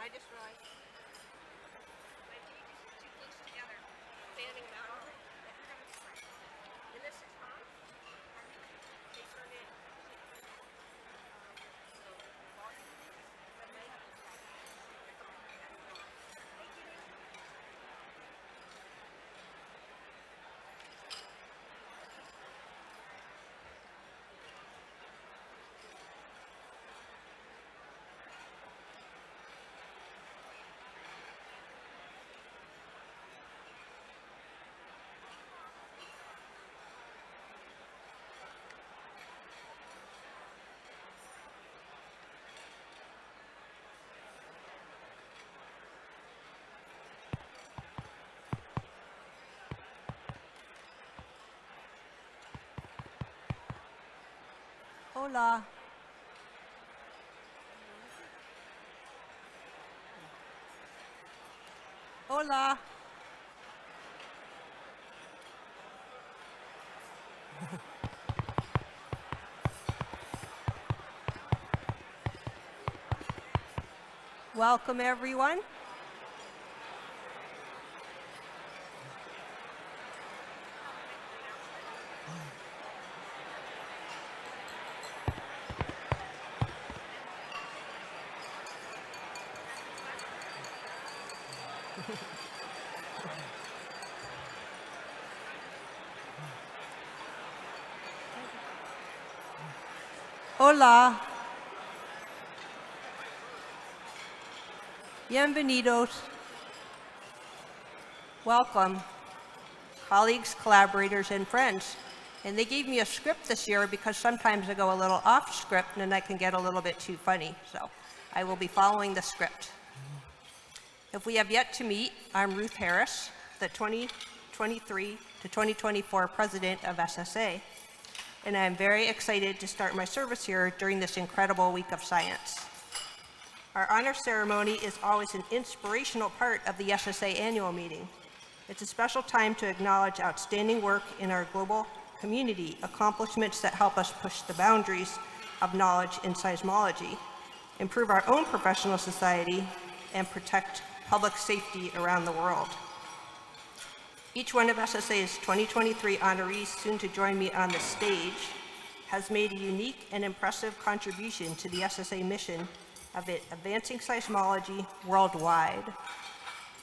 I just realized my pages are too close together. Fanning them out. And this is on. They turn in. Hola. Hola. Welcome, everyone. Hola. Bienvenidos. Welcome, colleagues, collaborators, and friends. And they gave me a script this year because sometimes I go a little off script and I can get a little bit too funny. So I will be following the script. If we have yet to meet, I'm Ruth Harris, the 2023 to 2024 president of SSA. And I'm very excited to start my service here during this incredible week of science. Our honor ceremony is always an inspirational part of the SSA annual meeting. It's a special time to acknowledge outstanding work in our global community, accomplishments that help us push the boundaries of knowledge in seismology, improve our own professional society, and protect public safety around the world. Each one of SSA's 2023 honorees, soon to join me on the stage, has made a unique and impressive contribution to the SSA mission of advancing seismology worldwide,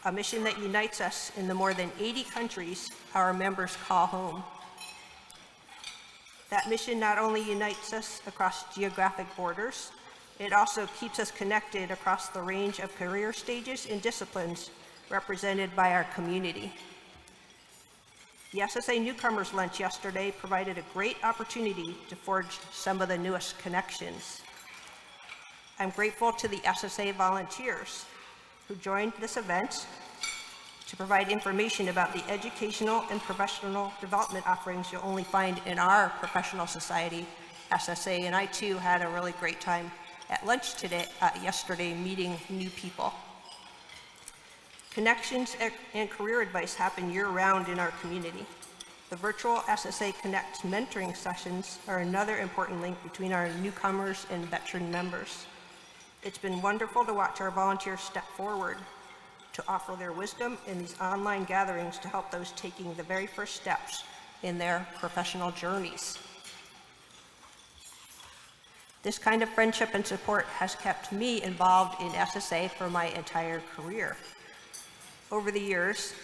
a mission that unites us in the more than 80 countries our members call home. That mission not only unites us across geographic borders, it also keeps us connected across the range of career stages and disciplines represented by our community. The SSA Newcomers Lunch yesterday provided a great opportunity to forge some of the newest connections. I'm grateful to the SSA volunteers who joined this event to provide information about the educational and professional development offerings you'll only find in our professional society, SSA, and I too had a really great time at lunch yesterday meeting new people. Connections and career advice happen year-round in our community. The virtual SSA Connect mentoring sessions are another important link between our newcomers and veteran members. It's been wonderful to watch our volunteers step forward to offer their wisdom in these online gatherings to help those taking the very first steps in their professional journeys. This kind of friendship and support has kept me involved in SSA for my entire career. Over the years,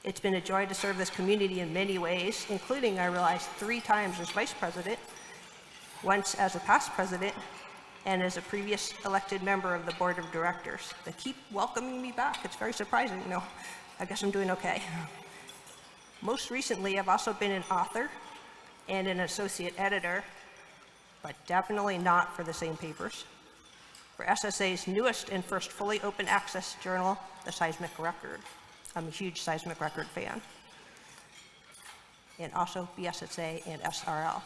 it's been a joy to serve this community in many ways, including, I realized, 3 times as vice president, once as a past president, and as a previous elected member of the board of directors. They keep welcoming me back. It's very surprising. You know, I guess I'm doing okay. Most recently, I've also been an author and an associate editor, but definitely not for the same papers, for SSA's newest and first fully open access journal, The Seismic Record. I'm a huge Seismic Record fan. And also BSSA and SRL.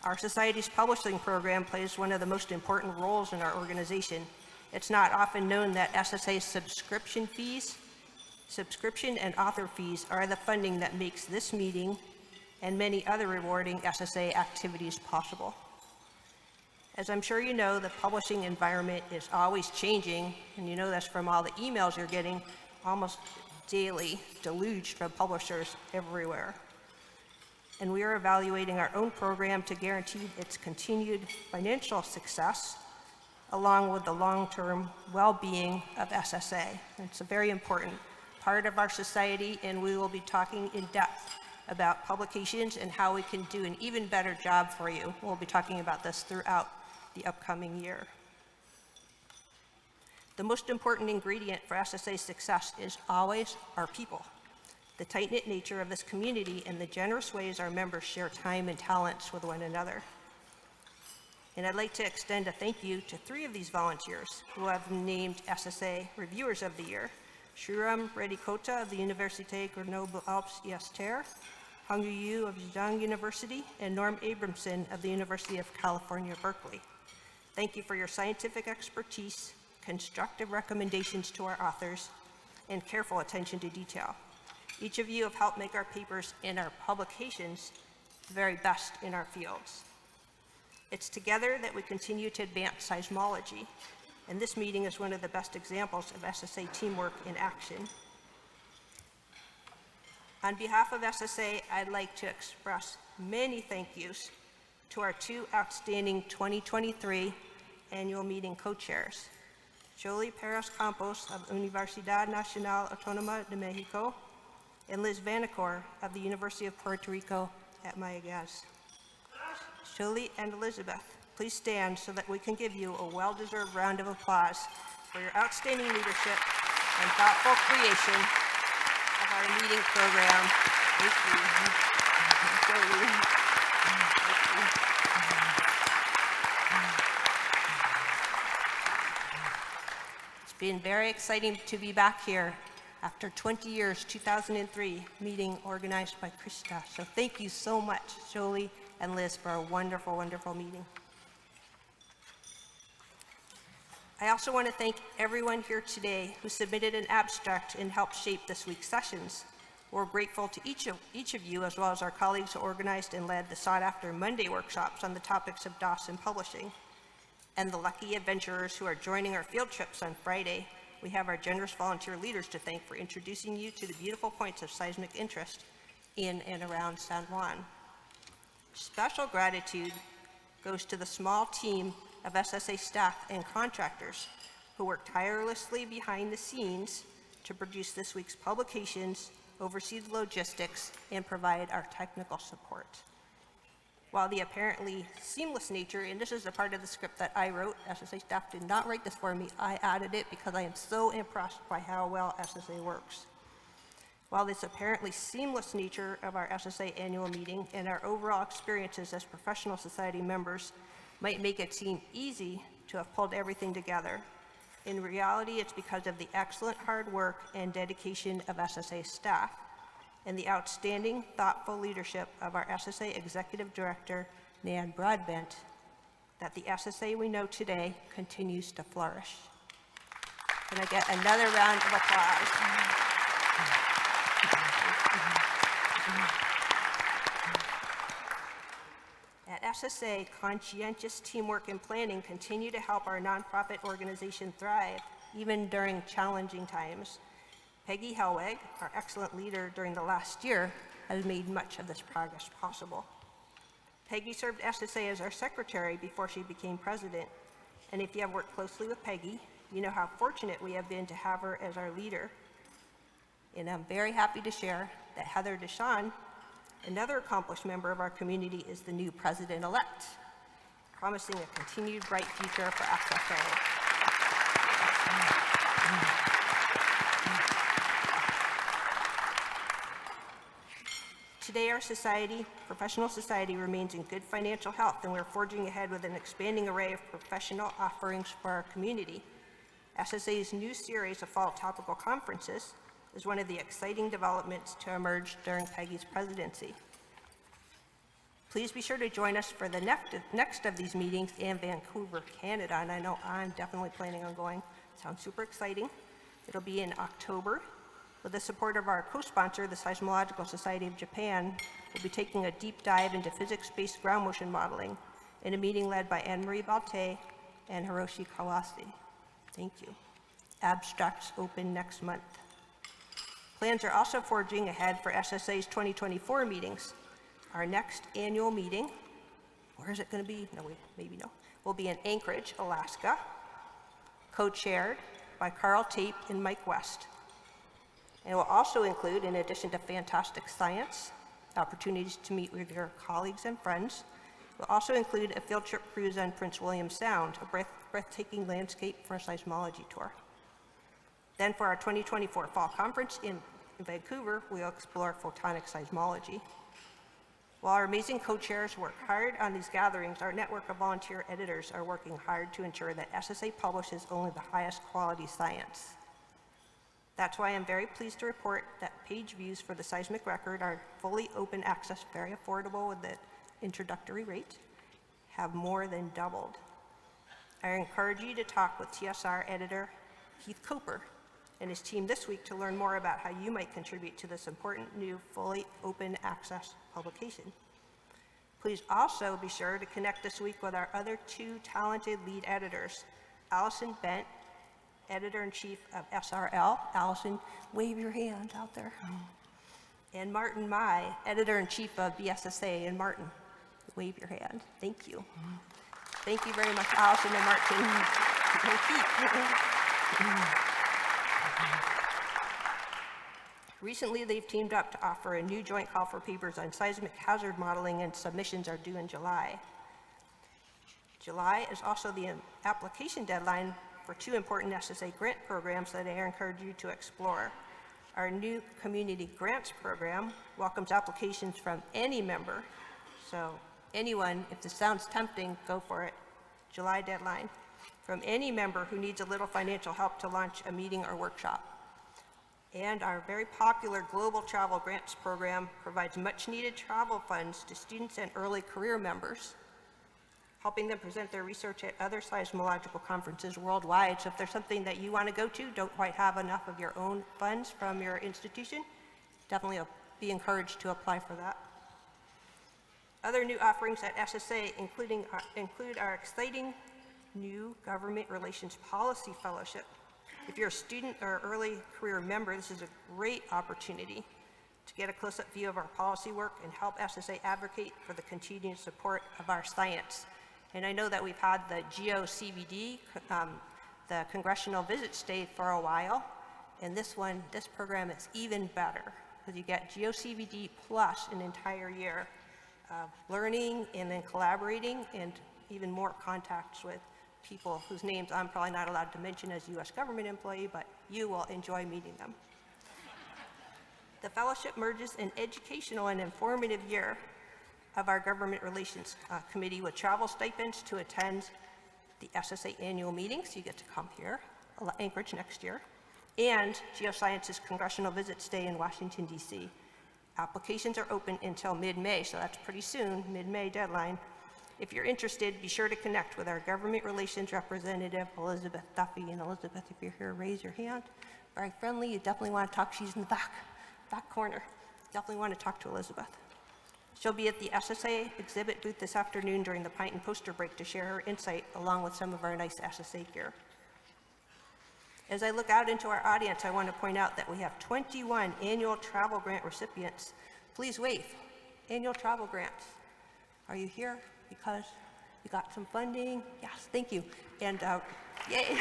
Our society's publishing program plays one of the most important roles in our organization. It's not often known that SSA's subscription and author fees are the funding that makes this meeting and many other rewarding SSA activities possible. As I'm sure you know, the publishing environment is always changing, and you know this from all the emails you're getting almost daily, deluged from publishers everywhere. And we are evaluating our own program to guarantee its continued financial success, along with the long-term well-being of SSA. It's a very important part of our society, and we will be talking in depth about publications and how we can do an even better job for you. We'll be talking about this throughout the upcoming year. The most important ingredient for SSA's success is always our people, the tight-knit nature of this community, and the generous ways our members share time and talents with one another. And I'd like to extend a thank you to 3 of these volunteers who have been named SSA Reviewers of the Year: Shriram Reddy-Kota of the Université Grenoble-Alpes ISTER, Hongyu Yu of Zhejiang University, and Norm Abramson of the University of California, Berkeley. Thank you for your scientific expertise, constructive recommendations to our authors, and careful attention to detail. Each of you have helped make our papers and our publications the very best in our fields. It's together that we continue to advance seismology, and this meeting is one of the best examples of SSA teamwork in action. On behalf of SSA, I'd like to express many thank yous to our 2 outstanding 2023 annual meeting co-chairs, Jolie Perez Campos of Universidad Nacional Autónoma de Mexico and Liz Vanacore of the University of Puerto Rico at Mayagüez. Jolie and Elizabeth, please stand so that we can give you a well-deserved round of applause for your outstanding leadership and thoughtful creation of our meeting program. Thank you. Jolie. Thank you. It's been very exciting to be back here after 20 years, 2003, meeting organized by Krista. So thank you so much, Jolie and Liz, for a wonderful, wonderful meeting. I also want to thank everyone here today who submitted an abstract and helped shape this week's sessions. We're grateful to each of you, as well as our colleagues who organized and led the sought-after Monday workshops on the topics of DOS and publishing, and the lucky adventurers who are joining our field trips on Friday. We have our generous volunteer leaders to thank for introducing you to the beautiful points of seismic interest in and around San Juan. Special gratitude goes to the small team of SSA staff and contractors who work tirelessly behind the scenes to produce this week's publications, oversee the logistics, and provide our technical support. While the apparently seamless nature, and this is a part of the script that I wrote, SSA staff did not write this for me, I added it because I am so impressed by how well SSA works. While this apparently seamless nature of our SSA annual meeting and our overall experiences as professional society members might make it seem easy to have pulled everything together, in reality, it's because of the excellent hard work and dedication of SSA staff and the outstanding, thoughtful leadership of our SSA Executive Director, Nan Broadbent, that the SSA we know today continues to flourish. Can I get another round of applause? At SSA, conscientious teamwork and planning continue to help our nonprofit organization thrive, even during challenging times. Peggy Hellweg, our excellent leader during the last year, has made much of this progress possible. Peggy served SSA as our secretary before she became president, and if you have worked closely with Peggy, you know how fortunate we have been to have her as our leader. And I'm very happy to share that Heather Deshawn, another accomplished member of our community, is the new president-elect, promising a continued bright future for SSA. Today, our society, professional society, remains in good financial health, and we're forging ahead with an expanding array of professional offerings for our community. SSA's new series of fall topical conferences is one of the exciting developments to emerge during Peggy's presidency. Please be sure to join us for the next of these meetings in Vancouver, Canada, and I know I'm definitely planning on going. Sounds super exciting. It'll be in October. With the support of our co-sponsor, the Seismological Society of Japan, we'll be taking a deep dive into physics-based ground motion modeling in a meeting led by Anne-Marie Balte and Hiroshi Kawase. Thank you. Abstracts open next month. Plans are also forging ahead for SSA's 2024 meetings. Our next annual meeting, where is it going to be? No, maybe no. Will be in Anchorage, Alaska, co-chaired by Carl Tape and Mike West. And it will also include, in addition to fantastic science, opportunities to meet with your colleagues and friends, will also include a field trip cruise on Prince William Sound, a breathtaking landscape for a seismology tour. Then for our 2024 fall conference in Vancouver, we'll explore photonic seismology. While our amazing co-chairs work hard on these gatherings, our network of volunteer editors are working hard to ensure that SSA publishes only the highest quality science. That's why I'm very pleased to report that page views for the seismic record are fully open access, very affordable with the introductory rate, have more than doubled. I encourage you to talk with TSR editor Keith Coper and his team this week to learn more about how you might contribute to this important new fully open access publication. Please also be sure to connect this week with our other two talented lead editors, Allison Bent, editor-in-chief of SRL. Allison, wave your hand out there. And Martin Mai, editor-in-chief of BSSA. And Martin, wave your hand. Thank you. Thank you very much, Allison and Martin. Recently, they've teamed up to offer a new joint call for papers on seismic hazard modeling, and submissions are due in July. July is also the application deadline for two important SSA grant programs that I encourage you to explore. Our new community grants program welcomes applications from any member. So anyone, if this sounds tempting, go for it. July deadline. From any member who needs a little financial help to launch a meeting or workshop. And our very popular Global Travel Grants program provides much needed travel funds to students and early career members, helping them present their research at other seismological conferences worldwide. So if there's something that you want to go to, don't quite have enough of your own funds from your institution, definitely be encouraged to apply for that. Other new offerings at SSA include our exciting new Government Relations Policy Fellowship. If you're a student or early career member, this is a great opportunity to get a close-up view of our policy work and help SSA advocate for the continued support of our science. And I know that we've had the GeoCVD, the Congressional Visit Stay for a while, and this program is even better because you get GeoCVD plus an entire year of learning and then collaborating and even more contacts with people whose names I'm probably not allowed to mention as a U.S. government employee, but you will enjoy meeting them. The fellowship merges an educational and informative year of our Government Relations Committee with travel stipends to attend the SSA annual meetings. You get to come here, Anchorage next year, and Geosciences Congressional Visit Stay in Washington, D.C. Applications are open until mid-May, so that's pretty soon, mid-May deadline. If you're interested, be sure to connect with our Government Relations representative, Elizabeth Duffy. And Elizabeth, if you're here, raise your hand. Very friendly. You definitely want to talk. She's in the back corner. Definitely want to talk to Elizabeth. She'll be at the SSA exhibit booth this afternoon during the pint and poster break to share her insight along with some of our nice SSA gear. As I look out into our audience, I want to point out that we have 21 annual travel grant recipients. Please wave. Annual travel grants. Are you here because you got some funding? Yes, thank you. And yay.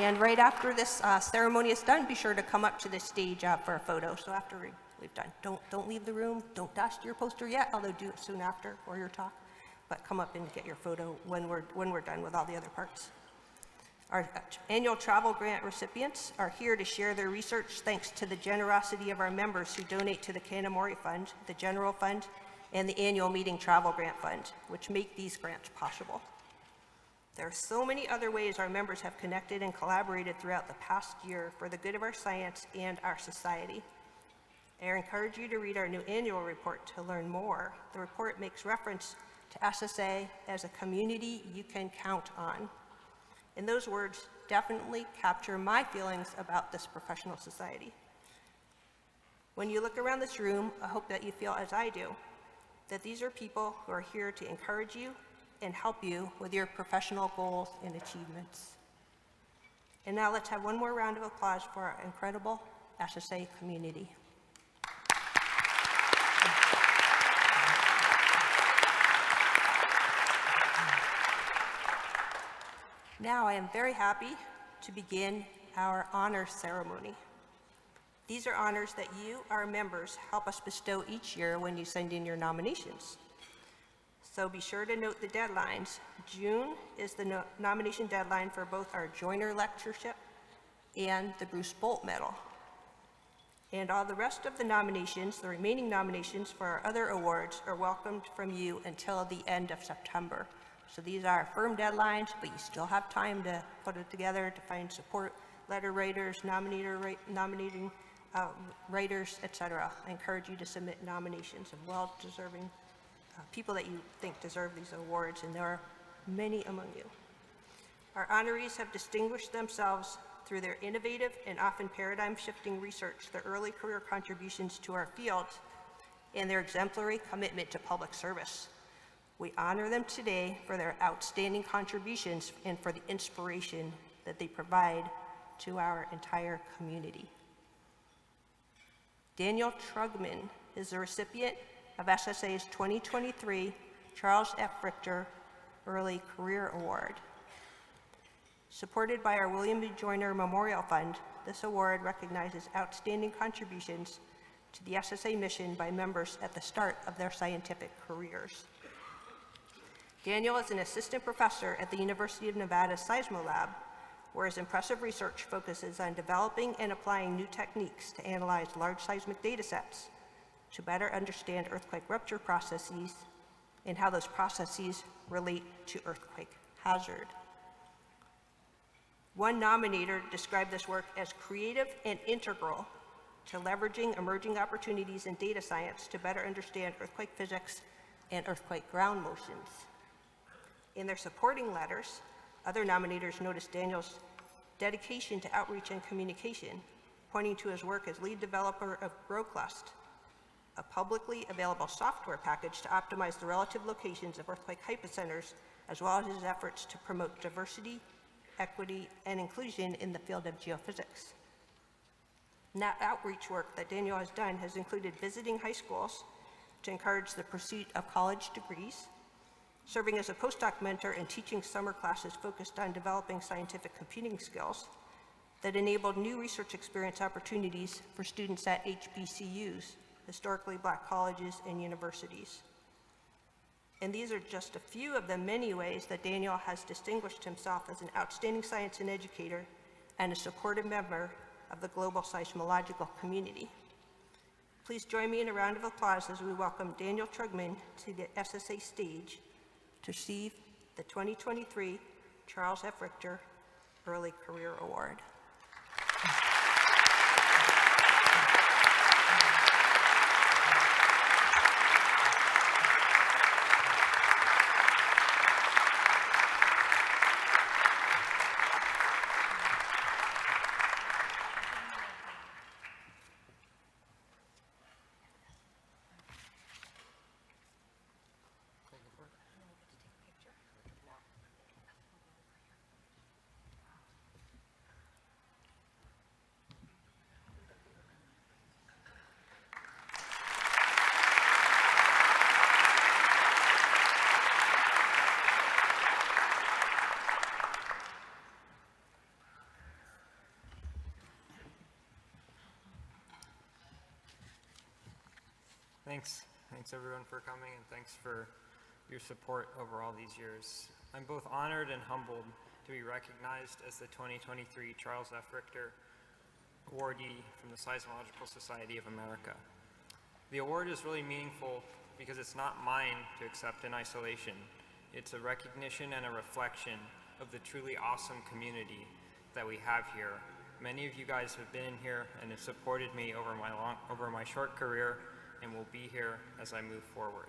And right after this ceremony is done, be sure to come up to the stage for a photo. So after we've done, don't leave the room. Don't dust your poster yet, although do it soon after or your talk. But come up and get your photo when we're done with all the other parts. Our annual travel grant recipients are here to share their research thanks to the generosity of our members who donate to the Kanamori Fund, the General Fund, and the Annual Meeting Travel Grant Fund, which make these grants possible. There are so many other ways our members have connected and collaborated throughout the past year for the good of our science and our society. I encourage you to read our new annual report to learn more. The report makes reference to SSA as a community you can count on. And those words definitely capture my feelings about this professional society. When you look around this room, I hope that you feel as I do, that these are people who are here to encourage you and help you with your professional goals and achievements. And now let's have one more round of applause for our incredible SSA community. Now I am very happy to begin our honor ceremony. These are honors that you, our members, help us bestow each year when you send in your nominations. So be sure to note the deadlines. June is the nomination deadline for both our Joyner Lectureship and the Bruce Bolt Medal. And all the rest of the nominations, the remaining nominations for our other awards, are welcomed from you until the end of September. So these are firm deadlines, but you still have time to put it together, to find support letter writers, nominating writers, etc. I encourage you to submit nominations of well-deserving people that you think deserve these awards, and there are many among you. Our honorees have distinguished themselves through their innovative and often paradigm-shifting research, their early career contributions to our field, and their exemplary commitment to public service. We honor them today for their outstanding contributions and for the inspiration that they provide to our entire community. Daniel Trugman is the recipient of SSA's 2023 Charles F. Richter Early Career Award. Supported by our William B. Joyner Memorial Fund, this award recognizes outstanding contributions to the SSA mission by members at the start of their scientific careers. Daniel is an assistant professor at the University of Nevada Seismolab, where his impressive research focuses on developing and applying new techniques to analyze large seismic data sets to better understand earthquake rupture processes and how those processes relate to earthquake hazard. One nominator described this work as creative and integral to leveraging emerging opportunities in data science to better understand earthquake physics and earthquake ground motions. In their supporting letters, other nominators noticed Daniel's dedication to outreach and communication, pointing to his work as lead developer of GrowClust, a publicly available software package to optimize the relative locations of earthquake hypocenters, as well as his efforts to promote diversity, equity, and inclusion in the field of geophysics. Now, outreach work that Daniel has done has included visiting high schools to encourage the pursuit of college degrees, serving as a postdoc mentor and teaching summer classes focused on developing scientific computing skills that enabled new research experience opportunities for students at HBCUs, historically Black colleges and universities. And these are just a few of the many ways that Daniel has distinguished himself as an outstanding science and educator and a supportive member of the global seismological community. Please join me in a round of applause as we welcome Daniel Trugman to the SSA stage to receive the 2023 Charles F. Richter Early Career Award. Thanks everyone for coming, and thanks for your support over all these years. I'm both honored and humbled to be recognized as the 2023 Charles F. Richter awardee from the Seismological Society of America. The award is really meaningful because it's not mine to accept in isolation. It's a recognition and a reflection of the truly awesome community that we have here. Many of you guys have been in here and have supported me over my short career and will be here as I move forward.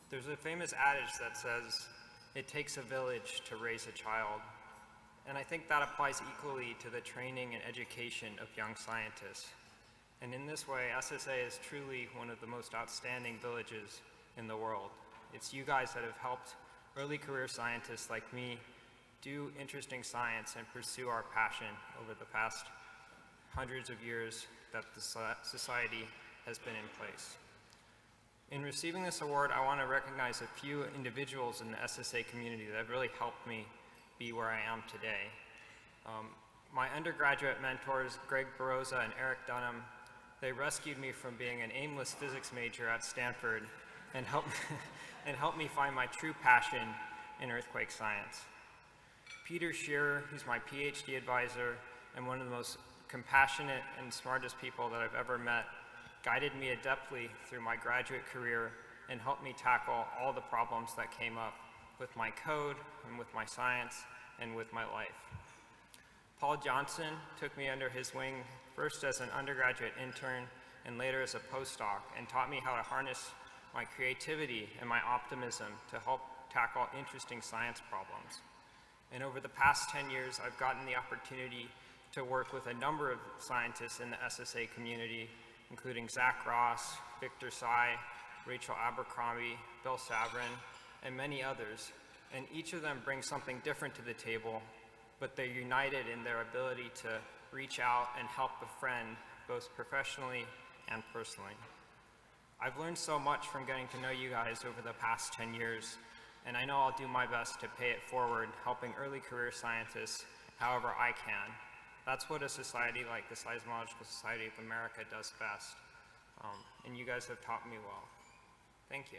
There's a famous adage that says, it takes a village to raise a child. And I think that applies equally to the training and education of young scientists. And in this way, SSA is truly one of the most outstanding villages in the world. It's you guys that have helped early career scientists like me do interesting science and pursue our passion over the past hundreds of years that the society has been in place. In receiving this award, I want to recognize a few individuals in the SSA community that have really helped me be where I am today. My undergraduate mentors, Greg Baroza and Eric Dunham, they rescued me from being an aimless physics major at Stanford and helped me find my true passion in earthquake science. Peter Shearer, who's my PhD advisor and one of the most compassionate and smartest people that I've ever met, guided me adeptly through my graduate career and helped me tackle all the problems that came up with my code and with my science and with my life. Paul Johnson took me under his wing first as an undergraduate intern and later as a postdoc and taught me how to harness my creativity and my optimism to help tackle interesting science problems. And over the past 10 years, I've gotten the opportunity to work with a number of scientists in the SSA community, including Zach Ross, Victor Tsai, Rachel Abercrombie, Bill Savrin, and many others. And each of them brings something different to the table, but they're united in their ability to reach out and help a friend, both professionally and personally. I've learned so much from getting to know you guys over the past 10 years, and I know I'll do my best to pay it forward, helping early career scientists however I can. That's what a society like the Seismological Society of America does best, and you guys have taught me well. Thank you.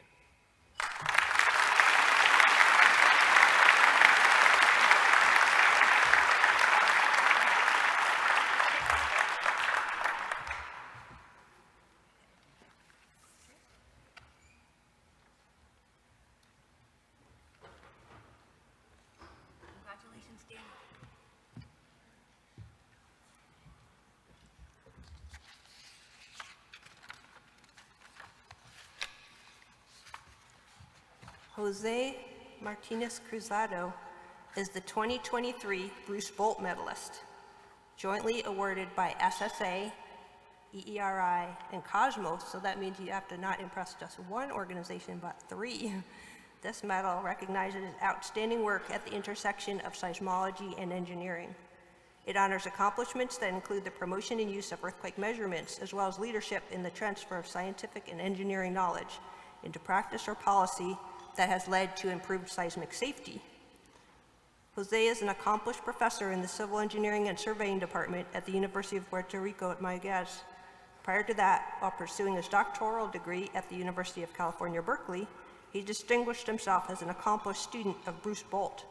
Congratulations, Dan. Jose Martinez Cruzado is the 2023 Bruce Bolt Medalist, jointly awarded by SSA, EERI, and Cosmos, so that means you have to not impress just one organization, but 3. This medal recognizes outstanding work at the intersection of seismology and engineering. It honors accomplishments that include the promotion and use of earthquake measurements, as well as leadership in the transfer of scientific and engineering knowledge into practice or policy that has led to improved seismic safety. Jose is an accomplished professor in the Civil Engineering and Surveying Department at the University of Puerto Rico at Mayagüez. Prior to that, while pursuing his doctoral degree at the University of California, Berkeley, he distinguished himself as an accomplished student of Bruce Bolt,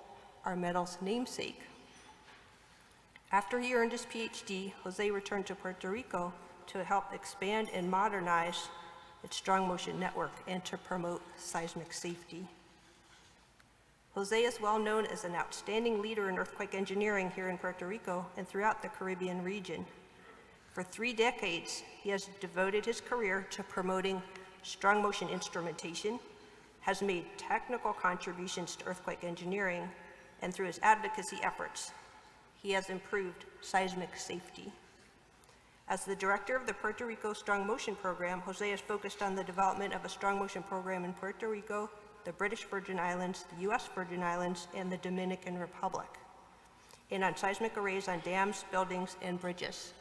our medal's namesake. After he earned his PhD, Jose returned to Puerto Rico to help expand and modernize its strong motion network and to promote seismic safety. Jose is well known as an outstanding leader in earthquake engineering here in Puerto Rico and throughout the Caribbean region. For 3 decades, he has devoted his career to promoting strong motion instrumentation, has made technical contributions to earthquake engineering, and through his advocacy efforts, he has improved seismic safety. As the director of the Puerto Rico Strong Motion Program, Jose is focused on the development of a strong motion program in Puerto Rico, the British Virgin Islands, the U.S. Virgin Islands, and the Dominican Republic, and on seismic arrays on dams, buildings, and bridges.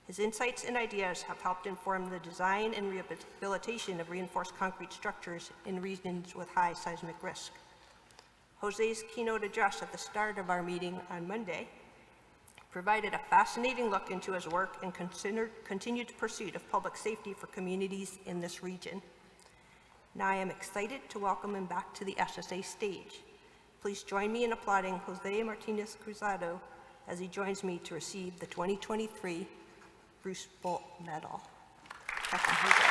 His insights and ideas have helped inform the design and rehabilitation of reinforced concrete structures in regions with high seismic risk. Jose's keynote address at the start of our meeting on Monday provided a fascinating look into his work and continued pursuit of public safety for communities in this region. Now I am excited to welcome him back to the SSA stage. Please join me in applauding Jose Martinez Cruzado as he joins me to receive the 2023 Bruce Bolt Medal. Welcome, Jose.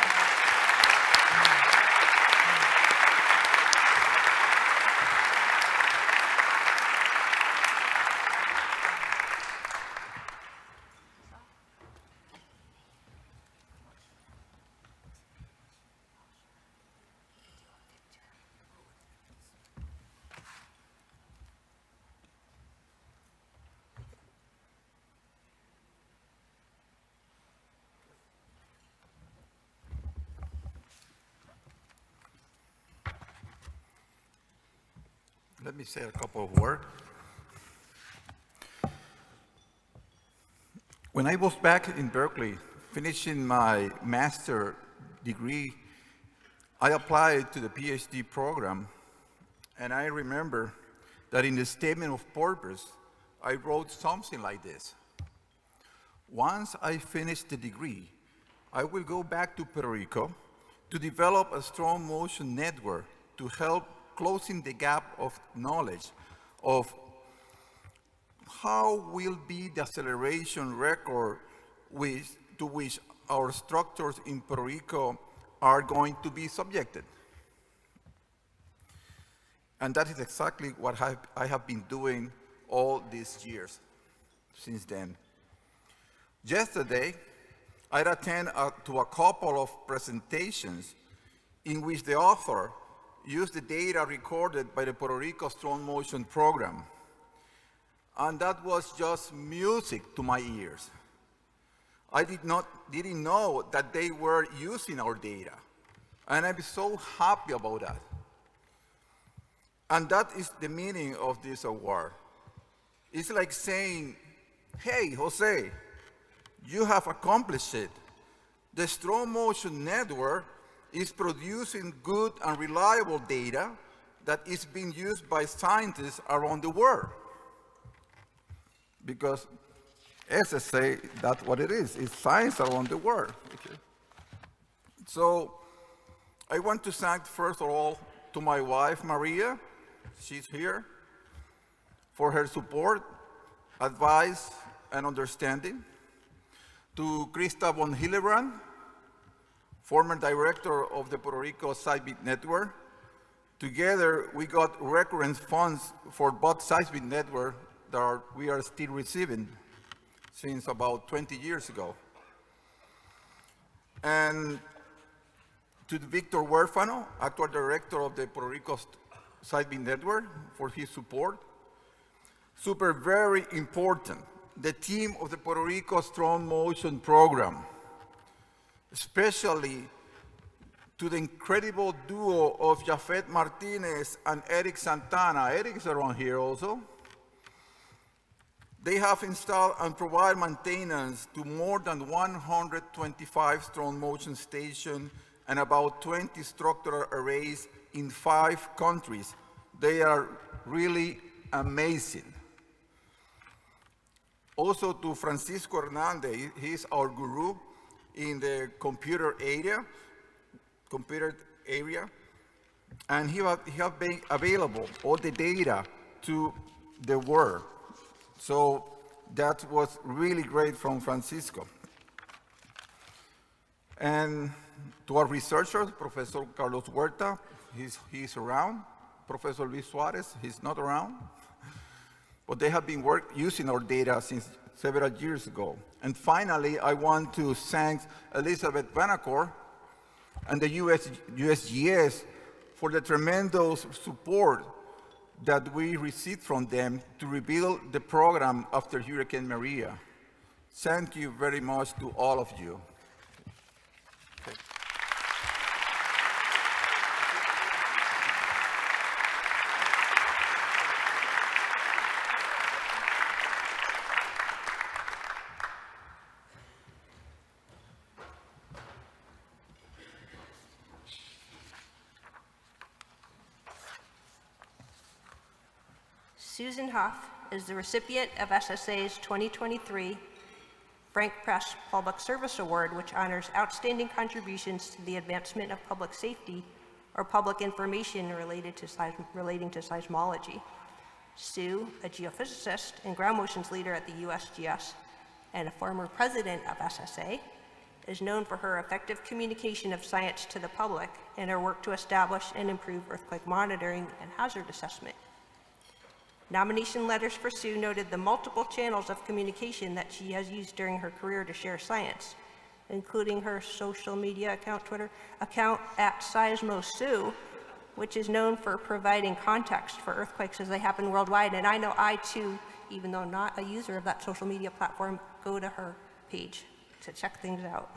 Let me say a couple of words. When I was back in Berkeley, finishing my master degree, I applied to the PhD program, and I remember that in the statement of purpose, I wrote something like this. Once I finish the degree, I will go back to Puerto Rico to develop a strong motion network to help closing the gap of knowledge of how will be the acceleration record to which our structures in Puerto Rico are going to be subjected. And that is exactly what I have been doing all these years since then. Yesterday, I attended to a couple of presentations in which the author used the data recorded by the Puerto Rico Strong Motion Program. And that was just music to my ears. I didn't know that they were using our data. And I'm so happy about that. And that is the meaning of this award. It's like saying, hey, Jose, you have accomplished it. The Strong Motion Network is producing good and reliable data that is being used by scientists around the world. Because SSA, that's what it is. It's science around the world. Okay. So I want to thank, first of all, to my wife, Maria, she's here, for her support, advice, and understanding. To Krista von Hillebrand, former director of the Puerto Rico Seismic Network. Together, we got recurrent funds for both seismic network that we are still receiving since about 20 years ago. And to Victor Huérfano, actual director of the Puerto Rico Seismic Network, for his support. Very important, the team of the Puerto Rico Strong Motion Program, especially to the incredible duo of Jafet Martinez and Eric Santana. Eric is around here also. They have installed and provide maintenance to more than 125 strong motion stations and about 20 structural arrays in 5 countries. They are really amazing. Also to Francisco Hernandez, he's our guru in the computer area, and he have made available all the data to the world. So that was really great from Francisco. And to our researchers, Professor Carlos Huerta, he's around. Professor Luis Suarez, he's not around. But they have been using our data since several years ago. And finally, I want to thank Elizabeth Vanacore and the USGS for the tremendous support that we received from them to rebuild the program after Hurricane Maria. Thank you very much to all of you. Okay. Susan Huff is the recipient of SSA's 2023 Frank Press Public Service Award, which honors outstanding contributions to the advancement of public safety or public information relating to seismology. Sue, a geophysicist and ground motions leader at the USGS and a former president of SSA, is known for her effective communication of science to the public and her work to establish and improve earthquake monitoring and hazard assessment. Nomination letters for Sue noted the multiple channels of communication that she has used during her career to share science, including her social media account, Twitter account @SeismoSue, which is known for providing context for earthquakes as they happen worldwide. And I know I too, even though I'm not a user of that social media platform, go to her page to check things out.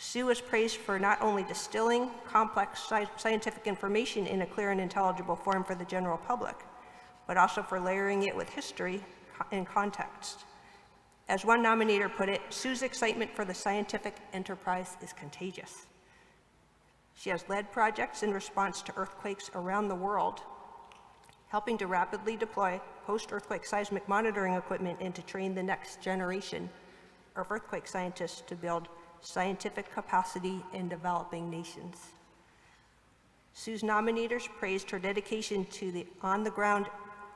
Sue was praised for not only distilling complex scientific information in a clear and intelligible form for the general public, but also for layering it with history and context. As one nominator put it, Sue's excitement for the scientific enterprise is contagious. She has led projects in response to earthquakes around the world, helping to rapidly deploy post-earthquake seismic monitoring equipment and to train the next generation of earthquake scientists to build scientific capacity in developing nations. Sue's nominators praised her dedication to the on-the-ground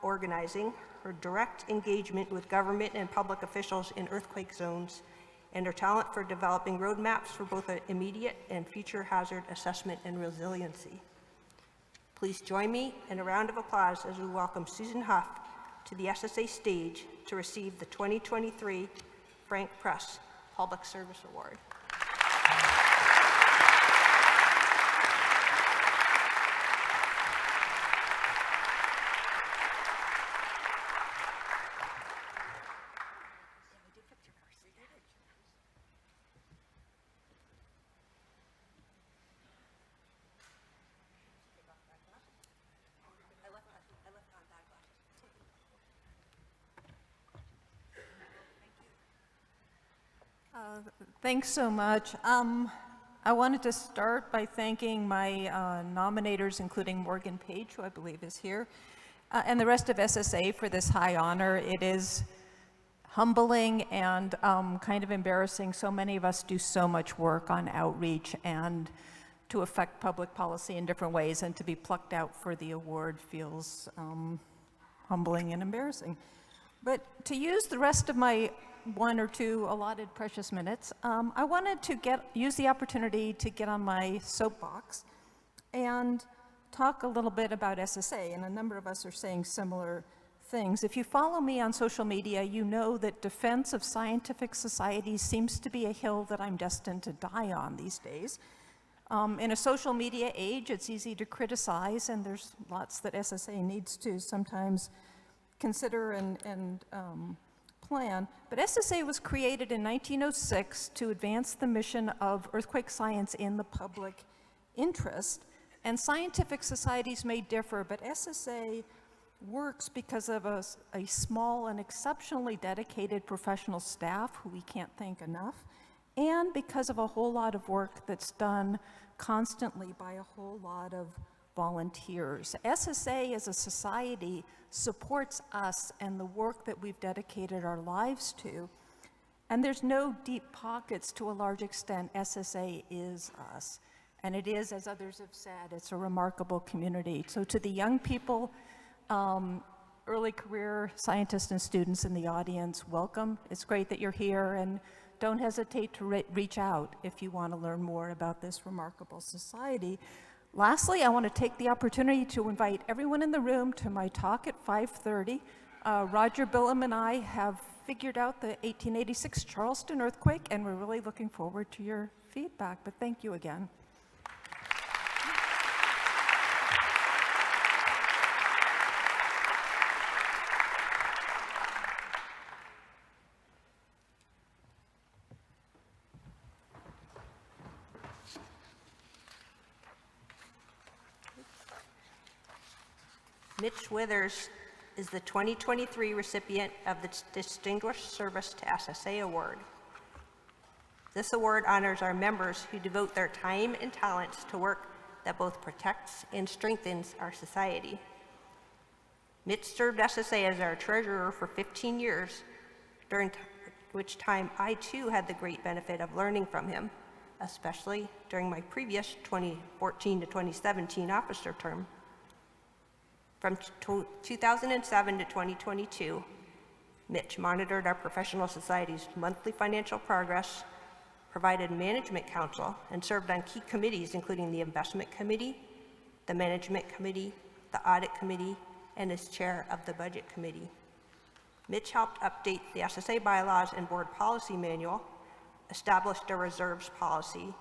organizing, her direct engagement with government and public officials in earthquake zones, and her talent for developing roadmaps for both immediate and future hazard assessment and resiliency. Please join me in a round of applause as we welcome Susan Huff to the SSA stage to receive the 2023 Frank Press Public Service Award. Thanks so much. I wanted to start by thanking my nominators, including Morgan Page, who I believe is here, and the rest of SSA for this high honor. It is humbling and kind of embarrassing. So many of us do so much work on outreach and to affect public policy in different ways, and to be plucked out for the award feels humbling and embarrassing. But to use the rest of my 1 or 2 allotted precious minutes, I wanted to use the opportunity to get on my soapbox and talk a little bit about SSA, and a number of us are saying similar things. If you follow me on social media, you know that defense of scientific societies seems to be a hill that I'm destined to die on these days. In a social media age, it's easy to criticize, and there's lots that SSA needs to sometimes consider and plan. But SSA was created in 1906 to advance the mission of earthquake science in the public interest. And scientific societies may differ, but SSA works because of a small and exceptionally dedicated professional staff who we can't thank enough, and because of a whole lot of work that's done constantly by a whole lot of volunteers. SSA as a society supports us and the work that we've dedicated our lives to. And there's no deep pockets. To a large extent, SSA is us. And it is, as others have said, it's a remarkable community. So to the young people, early career scientists and students in the audience, welcome. It's great that you're here, and don't hesitate to reach out if you want to learn more about this remarkable society. Lastly, I want to take the opportunity to invite everyone in the room to my talk at 5:30. Roger Billam and I have figured out the 1886 Charleston earthquake, and we're really looking forward to your feedback, but thank you again. Mitch Withers is the 2023 recipient of the Distinguished Service to SSA Award. This award honors our members who devote their time and talents to work that both protects and strengthens our society. Mitch served SSA as our treasurer for 15 years, during which time I too had the great benefit of learning from him, especially during my previous 2014 to 2017 officer term. From 2007 to 2022, Mitch monitored our professional society's monthly financial progress, provided management counsel, and served on key committees including the Investment Committee, the Management Committee, the Audit Committee, and as chair of the Budget Committee. Mitch helped update the SSA bylaws and board policy manual, established a reserves policy,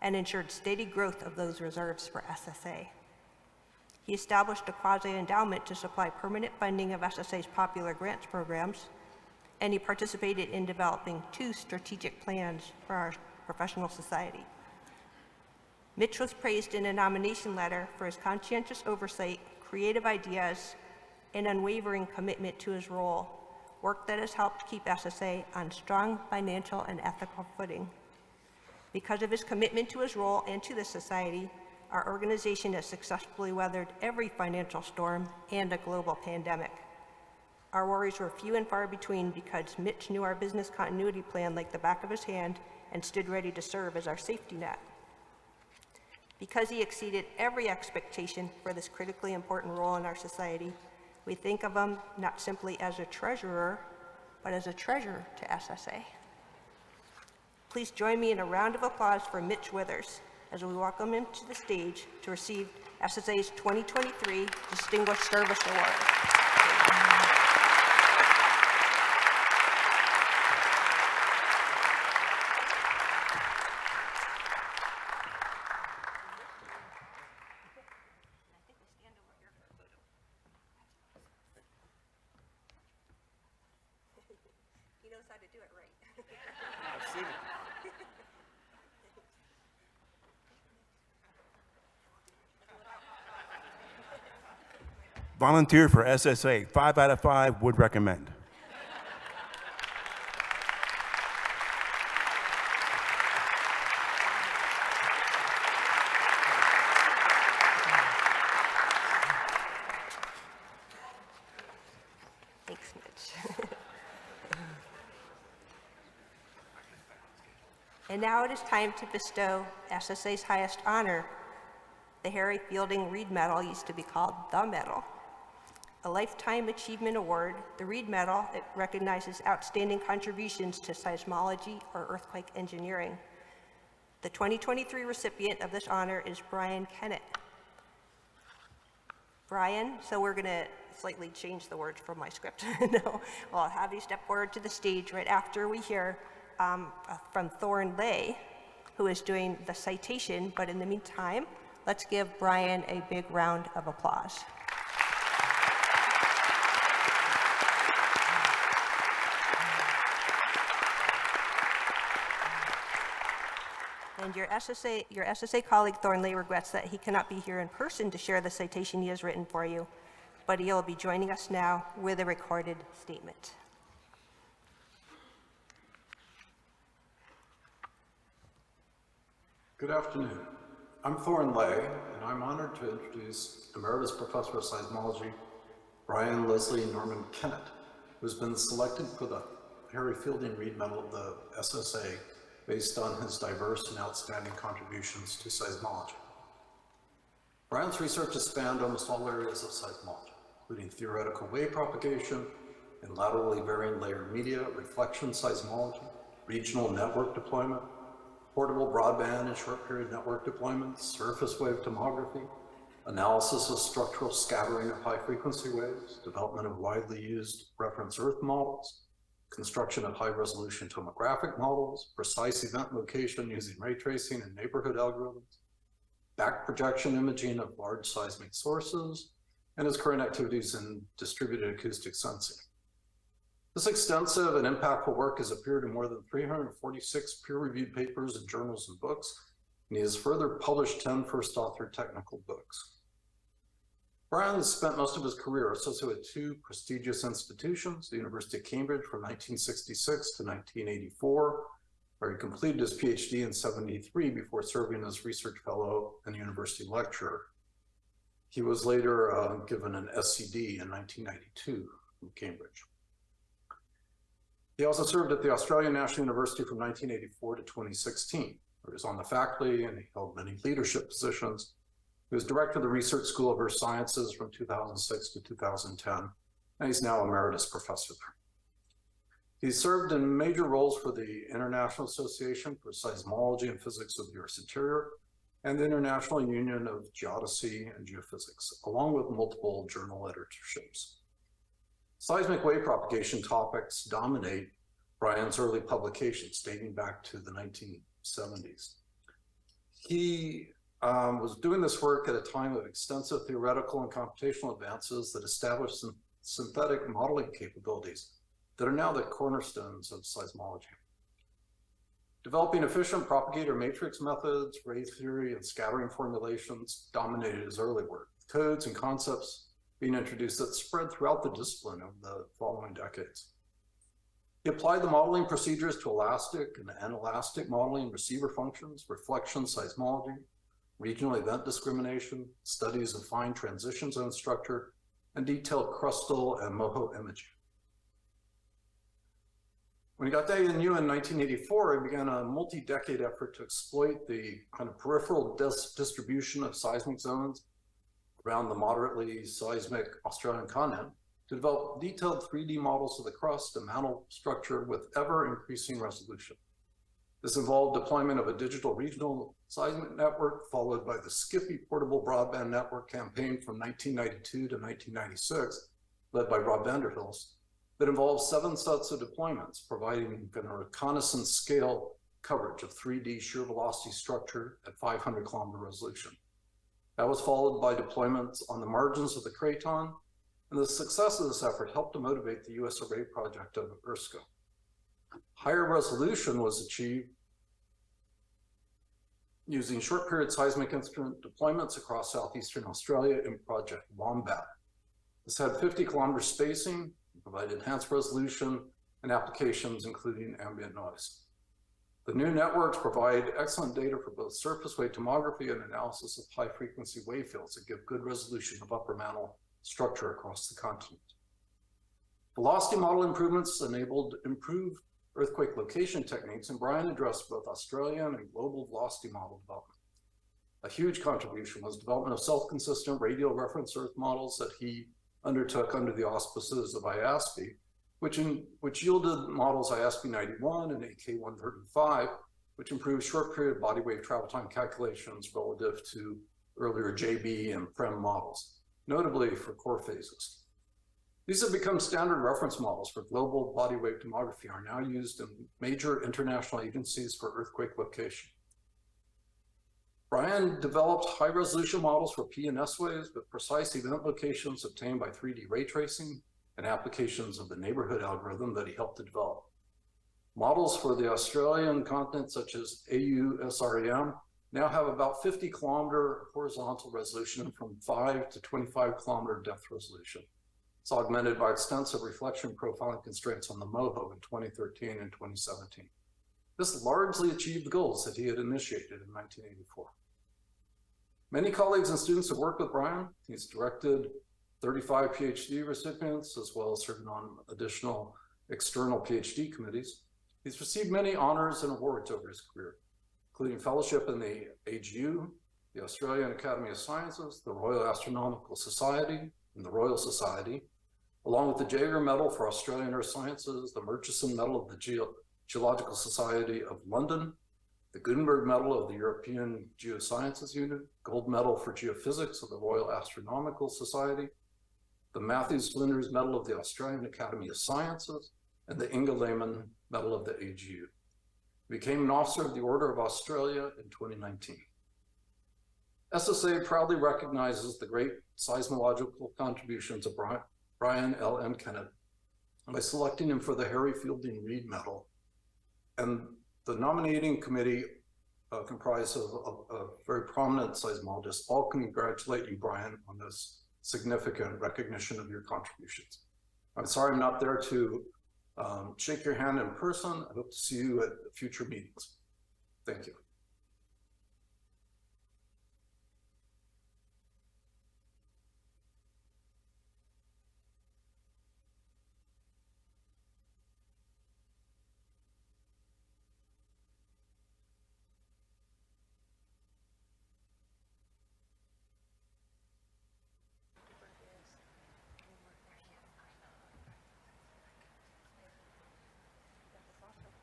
and ensured steady growth of those reserves for SSA. He established a quasi-endowment to supply permanent funding of SSA's popular grants programs, and he participated in developing 2 strategic plans for our professional society. Mitch was praised in a nomination letter for his conscientious oversight, creative ideas, and unwavering commitment to his role, work that has helped keep SSA on strong financial and ethical footing. Because of his commitment to his role and to the society, our organization has successfully weathered every financial storm and a global pandemic. Our worries were few and far between because Mitch knew our business continuity plan like the back of his hand and stood ready to serve as our safety net. Because he exceeded every expectation for this critically important role in our society, we think of him not simply as a treasurer, but as a treasure to SSA. Please join me in a round of applause for Mitch Withers as we welcome him to the stage to receive SSA's 2023 Distinguished Service Award. He knows how to do it right. I've seen it. Volunteer for SSA, 5 out of 5 would recommend. Thanks, Mitch. And now it is time to bestow SSA's highest honor. The Harry Fielding Reed Medal used to be called the Medal. A Lifetime Achievement Award, the Reed Medal, it recognizes outstanding contributions to seismology or earthquake engineering. The 2023 recipient of this honor is Brian Kennett. Brian, so we're gonna slightly change the words from my script. No, well, I'll have you step forward to the stage right after we hear from Thorn Lay, who is doing the citation, but in the meantime, let's give Brian a big round of applause. And your SSA colleague Thornley regrets that he cannot be here in person to share the citation he has written for you, but he'll be joining us now with a recorded statement. Good afternoon. I'm Thorn Lay, and I'm honored to introduce Emeritus Professor of Seismology, Brian Leslie Norman Kennett, who's been selected for the Harry Fielding Reed Medal of the SSA based on his diverse and outstanding contributions to seismology. Brian's research has spanned almost all areas of seismology, including theoretical wave propagation and laterally varying layer media, reflection seismology, regional network deployment, portable broadband and short period network deployments, surface wave tomography, analysis of structural scattering of high frequency waves, development of widely used reference Earth models, construction of high resolution tomographic models, precise event location using ray tracing and neighborhood algorithms, back projection imaging of large seismic sources, and his current activities in distributed acoustic sensing. This extensive and impactful work has appeared in more than 346 peer-reviewed papers in journals and books, and he has further published 10 first-author technical books. Brian has spent most of his career associated with two prestigious institutions, the University of Cambridge from 1966 to 1984, where he completed his PhD in 73 before serving as research fellow and university lecturer. He was later given an SCD in 1992 from Cambridge. He also served at the Australian National University from 1984 to 2016, where he was on the faculty and he held many leadership positions. He was director of the Research School of Earth Sciences from 2006 to 2010, and he's now emeritus professor there. He's served in major roles for the International Association for Seismology and Physics of the Earth's Interior and the International Union of Geodesy and Geophysics, along with multiple journal editorships. Seismic wave propagation topics dominate Brian's early publications dating back to the 1970s. He was doing this work at a time of extensive theoretical and computational advances that established some synthetic modeling capabilities that are now the cornerstones of seismology. Developing efficient propagator matrix methods, ray theory, and scattering formulations dominated his early work, codes and concepts being introduced that spread throughout the discipline over the following decades. He applied the modeling procedures to elastic and inelastic modeling, receiver functions, reflection seismology, regional event discrimination, studies of fine transition zone structure, and detailed crustal and MOHO imaging. When he got to ANU in 1984, he began a multi-decade effort to exploit the kind of peripheral distribution of seismic zones around the moderately seismic Australian continent to develop detailed 3D models of the crust and mantle structure with ever-increasing resolution. This involved deployment of a digital regional seismic network, followed by the Skippy portable broadband network campaign from 1992 to 1996, led by Rob Vanderhilst, that involved 7 sets of deployments, providing kind of reconnaissance scale coverage of 3D shear velocity structure at 500 kilometer resolution. That was followed by deployments on the margins of the craton, and the success of this effort helped to motivate the US Array project of ERSCO. Higher resolution was achieved using short period seismic instrument deployments across southeastern Australia in Project Wombat. This had 50 kilometer spacing, provided enhanced resolution and applications including ambient noise. The new networks provide excellent data for both surface wave tomography and analysis of high frequency wave fields that give good resolution of upper mantle structure across the continent. Velocity model improvements enabled improved earthquake location techniques, and Brian addressed both Australian and global velocity model development. A huge contribution was development of self-consistent radial reference earth models that he undertook under the auspices of IASB, which yielded models IASB 91 and AK 135, which improved short period body wave travel time calculations relative to earlier JB and PREM models, notably for core phases. These have become standard reference models for global body wave tomography, are now used in major international agencies for earthquake location. Brian developed high resolution models for P and S waves with precise event locations obtained by 3D ray tracing and applications of the neighborhood algorithm that he helped to develop. Models for the Australian continent, such as AU-SREM, now have about 50 kilometer horizontal resolution from 5 to 25 kilometer depth resolution. It's augmented by extensive reflection profiling constraints on the MOHO in 2013 and 2017. This largely achieved the goals that he had initiated in 1984. Many colleagues and students have worked with Brian. He's directed 35 PhD recipients, as well as serving on additional external PhD committees. He's received many honors and awards over his career, including fellowship in the AGU, the Australian Academy of Sciences, the Royal Astronomical Society, and the Royal Society, along with the Jaeger Medal for Australian Earth Sciences, the Murchison Medal of the Geological Society of London, the Gutenberg Medal of the European Geosciences Unit, Gold Medal for Geophysics of the Royal Astronomical Society, the Matthews Flinders Medal of the Australian Academy of Sciences, and the Inga Lehmann Medal of the AGU. He became an officer of the Order of Australia in 2019. SSA proudly recognizes the great seismological contributions of Brian L. M. Kennett by selecting him for the Harry Fielding Reed Medal. And the nominating committee, comprised of very prominent seismologists, all congratulate you, Brian, on this significant recognition of your contributions. I'm sorry I'm not there to shake your hand in person. I hope to see you at future meetings. Thank you.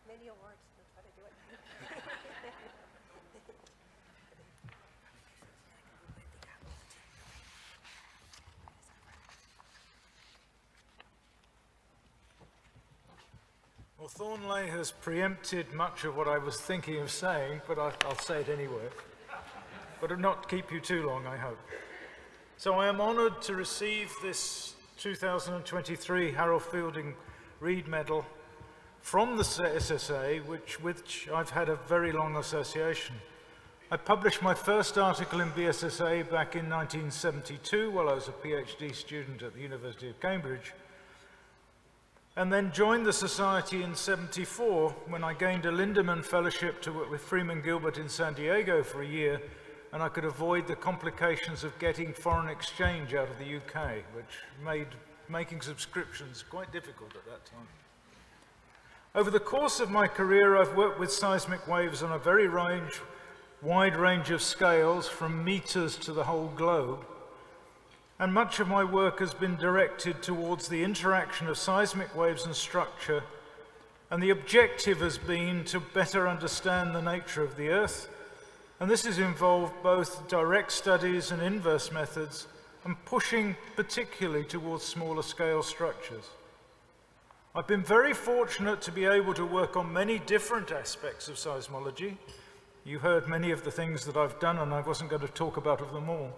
Many awards, that's how to do it. Well, Thornley has preempted much of what I was thinking of saying, but I'll say it anyway. But I'll not keep you too long, I hope. So I am honoured to receive this 2023 Harold Fielding Reed Medal from the SSA, with which I've had a very long association. I published my first article in BSSA back in 1972 while I was a PhD student at the University of Cambridge, and then joined the Society in '74 when I gained a Lindemann Fellowship to work with Freeman Gilbert in San Diego for a year, and I could avoid the complications of getting foreign exchange out of the UK, which made making subscriptions quite difficult at that time. Over the course of my career, I've worked with seismic waves on a very wide range of scales, from meters to the whole globe. And much of my work has been directed towards the interaction of seismic waves and structure, and the objective has been to better understand the nature of the Earth, and this has involved both direct studies and inverse methods, and pushing particularly towards smaller scale structures. I've been very fortunate to be able to work on many different aspects of seismology. You heard many of the things that I've done, and I wasn't going to talk about them all.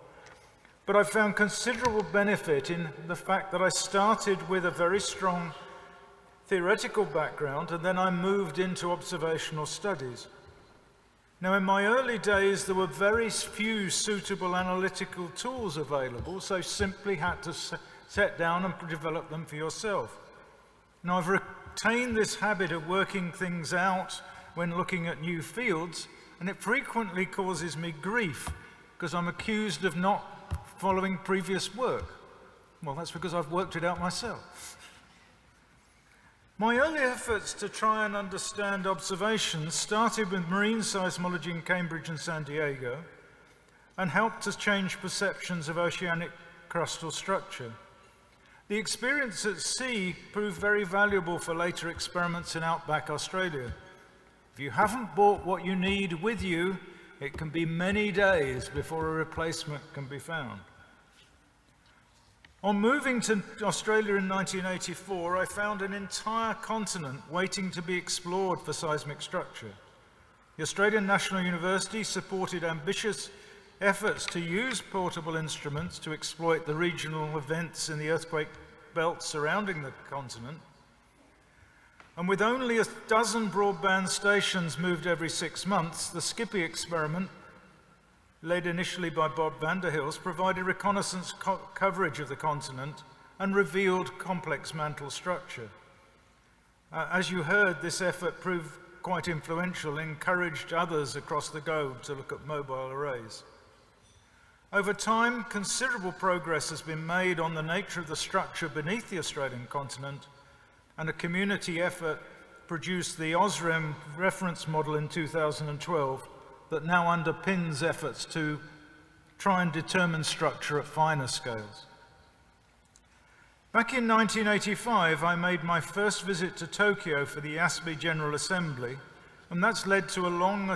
But I found considerable benefit in the fact that I started with a very strong theoretical background, and then I moved into observational studies. Now, in my early days, there were very few suitable analytical tools available, so simply had to sit down and develop them for yourself. Now, I've retained this habit of working things out when looking at new fields, and it frequently causes me grief because I'm accused of not following previous work. Well, that's because I've worked it out myself. My early efforts to try and understand observations started with marine seismology in Cambridge and San Diego, and helped to change perceptions of oceanic crustal structure. The experience at sea proved very valuable for later experiments in outback Australia. If you haven't brought what you need with you, it can be many days before a replacement can be found. On moving to Australia in 1984, I found an entire continent waiting to be explored for seismic structure. The Australian National University supported ambitious efforts to use portable instruments to exploit the regional events in the earthquake belt surrounding the continent. And with only a dozen broadband stations moved every 6 months, the Skippy experiment, led initially by Bob Vanderhills, provided reconnaissance coverage of the continent and revealed complex mantle structure. As you heard, this effort proved quite influential, encouraged others across the globe to look at mobile arrays. Over time, considerable progress has been made on the nature of the structure beneath the Australian continent, and a community effort produced the OSREM reference model in 2012 that now underpins efforts to try and determine structure at finer scales. Back in 1985, I made my first visit to Tokyo for the IASB General Assembly, and that's led to a long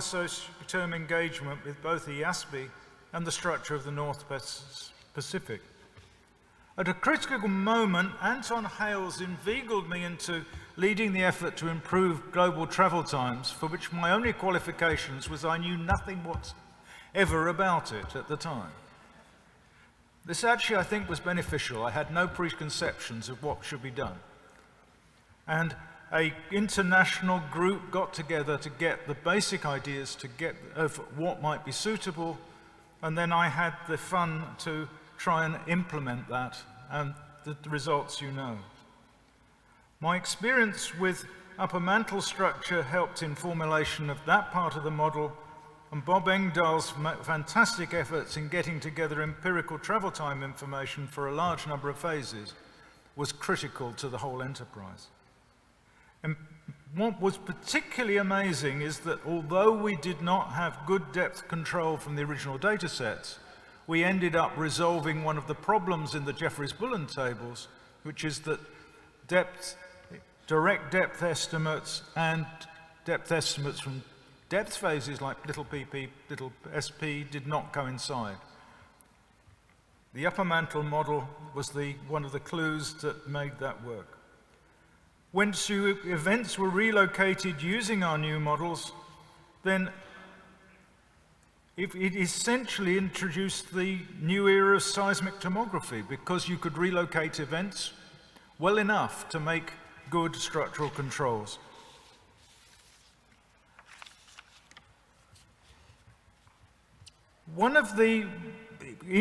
term engagement with both the IASB and the structure of the North Pacific. At a critical moment, Anton Hales inveigled me into leading the effort to improve global travel times, for which my only qualifications was I knew nothing whatsoever about it at the time. This actually, I think, was beneficial. I had no preconceptions of what should be done. And an international group got together to get the basic ideas of what might be suitable, and then I had the fun to try and implement that, and the results you know. My experience with upper mantle structure helped in formulation of that part of the model, and Bob Engdahl's fantastic efforts in getting together empirical travel time information for a large number of phases was critical to the whole enterprise. And what was particularly amazing is that although we did not have good depth control from the original data sets, we ended up resolving one of the problems in the Jeffreys-Bullen tables, which is that direct depth estimates and depth estimates from depth phases like little pp, little sp did not coincide. The upper mantle model was one of the clues that made that work. Once events were relocated using our new models, then it essentially introduced the new era of seismic tomography, because you could relocate events well enough to make good structural controls. One of the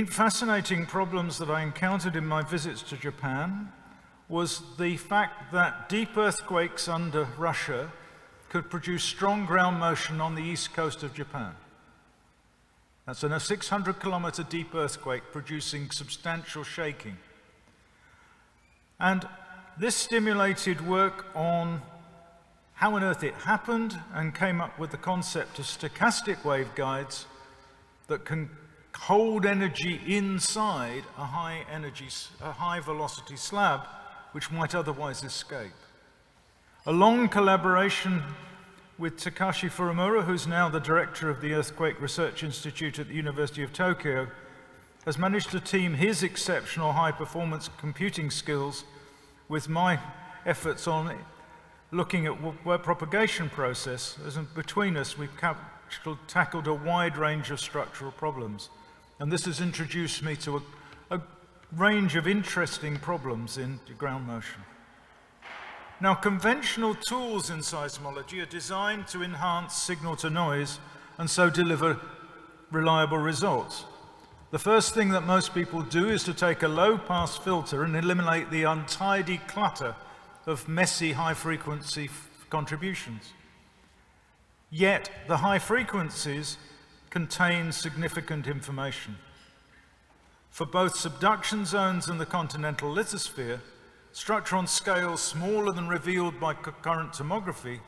fascinating problems that I encountered in my visits to Japan was the fact that deep earthquakes under Russia could produce strong ground motion on the east coast of Japan. That's a 600-kilometer deep earthquake producing substantial shaking. And this stimulated work on how on earth it happened and came up with the concept of stochastic waveguides that can hold energy inside a high velocity slab which might otherwise escape. A long collaboration with Takashi Furumura, who's now the director of the Earthquake Research Institute at the University of Tokyo, has managed to team his exceptional high-performance computing skills with my efforts on looking at wave propagation process. As in between us, we've tackled a wide range of structural problems. And this has introduced me to a range of interesting problems in ground motion. Now, conventional tools in seismology are designed to enhance signal to noise and so deliver reliable results. The first thing that most people do is to take a low-pass filter and eliminate the untidy clutter of messy high-frequency contributions. Yet, the high frequencies contain significant information. For both subduction zones and the continental lithosphere, structure on scales smaller than revealed by current tomography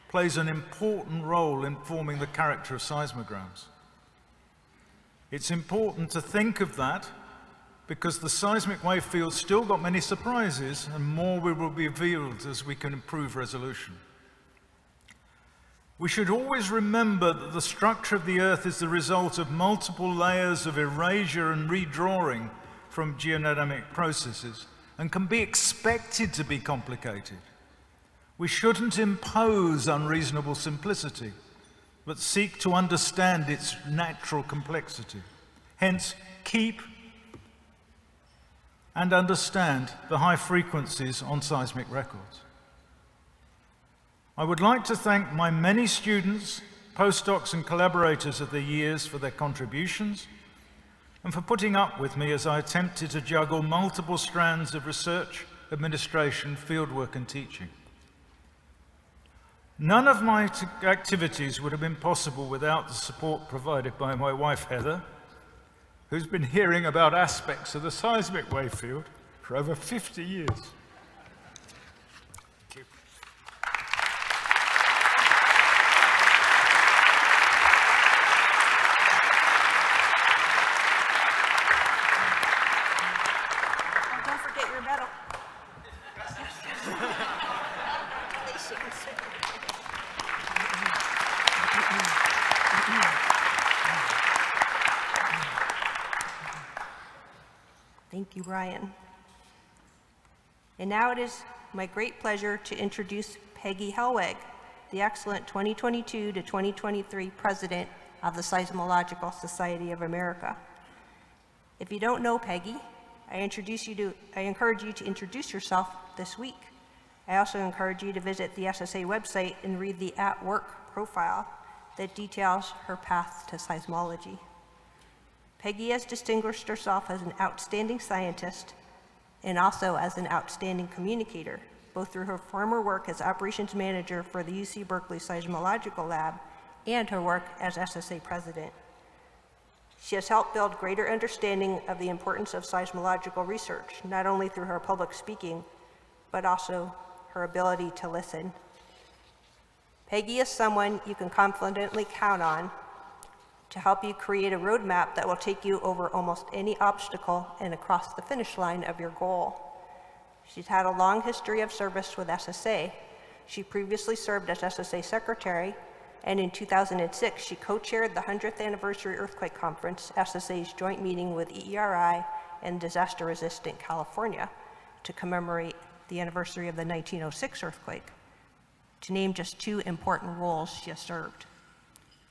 plays an important role in forming the character of seismograms. It's important to think of that because the seismic wave field's still got many surprises and more will be revealed as we can improve resolution. We should always remember that the structure of the Earth is the result of multiple layers of erasure and redrawing from geodynamic processes and can be expected to be complicated. We shouldn't impose unreasonable simplicity, but seek to understand its natural complexity. Hence, keep and understand the high frequencies on seismic records. I would like to thank my many students, postdocs and collaborators of the years for their contributions and for putting up with me as I attempted to juggle multiple strands of research, administration, fieldwork and teaching. None of my activities would have been possible without the support provided by my wife Heather, who's been hearing about aspects of the seismic wave field for over 50 years. Don't forget your medal. Congratulations. Thank you, Brian. And now it is my great pleasure to introduce Peggy Hellweg, the excellent 2022 to 2023 president of the Seismological Society of America. If you don't know Peggy, I encourage you to introduce yourself this week. I also encourage you to visit the SSA website and read the At Work profile that details her path to seismology. Peggy has distinguished herself as an outstanding scientist and also as an outstanding communicator, both through her former work as operations manager for the UC Berkeley Seismological Lab and her work as SSA president. She has helped build greater understanding of the importance of seismological research, not only through her public speaking, but also her ability to listen. Peggy is someone you can confidently count on to help you create a roadmap that will take you over almost any obstacle and across the finish line of your goal. She's had a long history of service with SSA. She previously served as SSA secretary, and in 2006, she co-chaired the 100th Anniversary Earthquake Conference, SSA's joint meeting with EERI and Disaster Resistant California, to commemorate the anniversary of the 1906 earthquake, to name just two important roles she has served.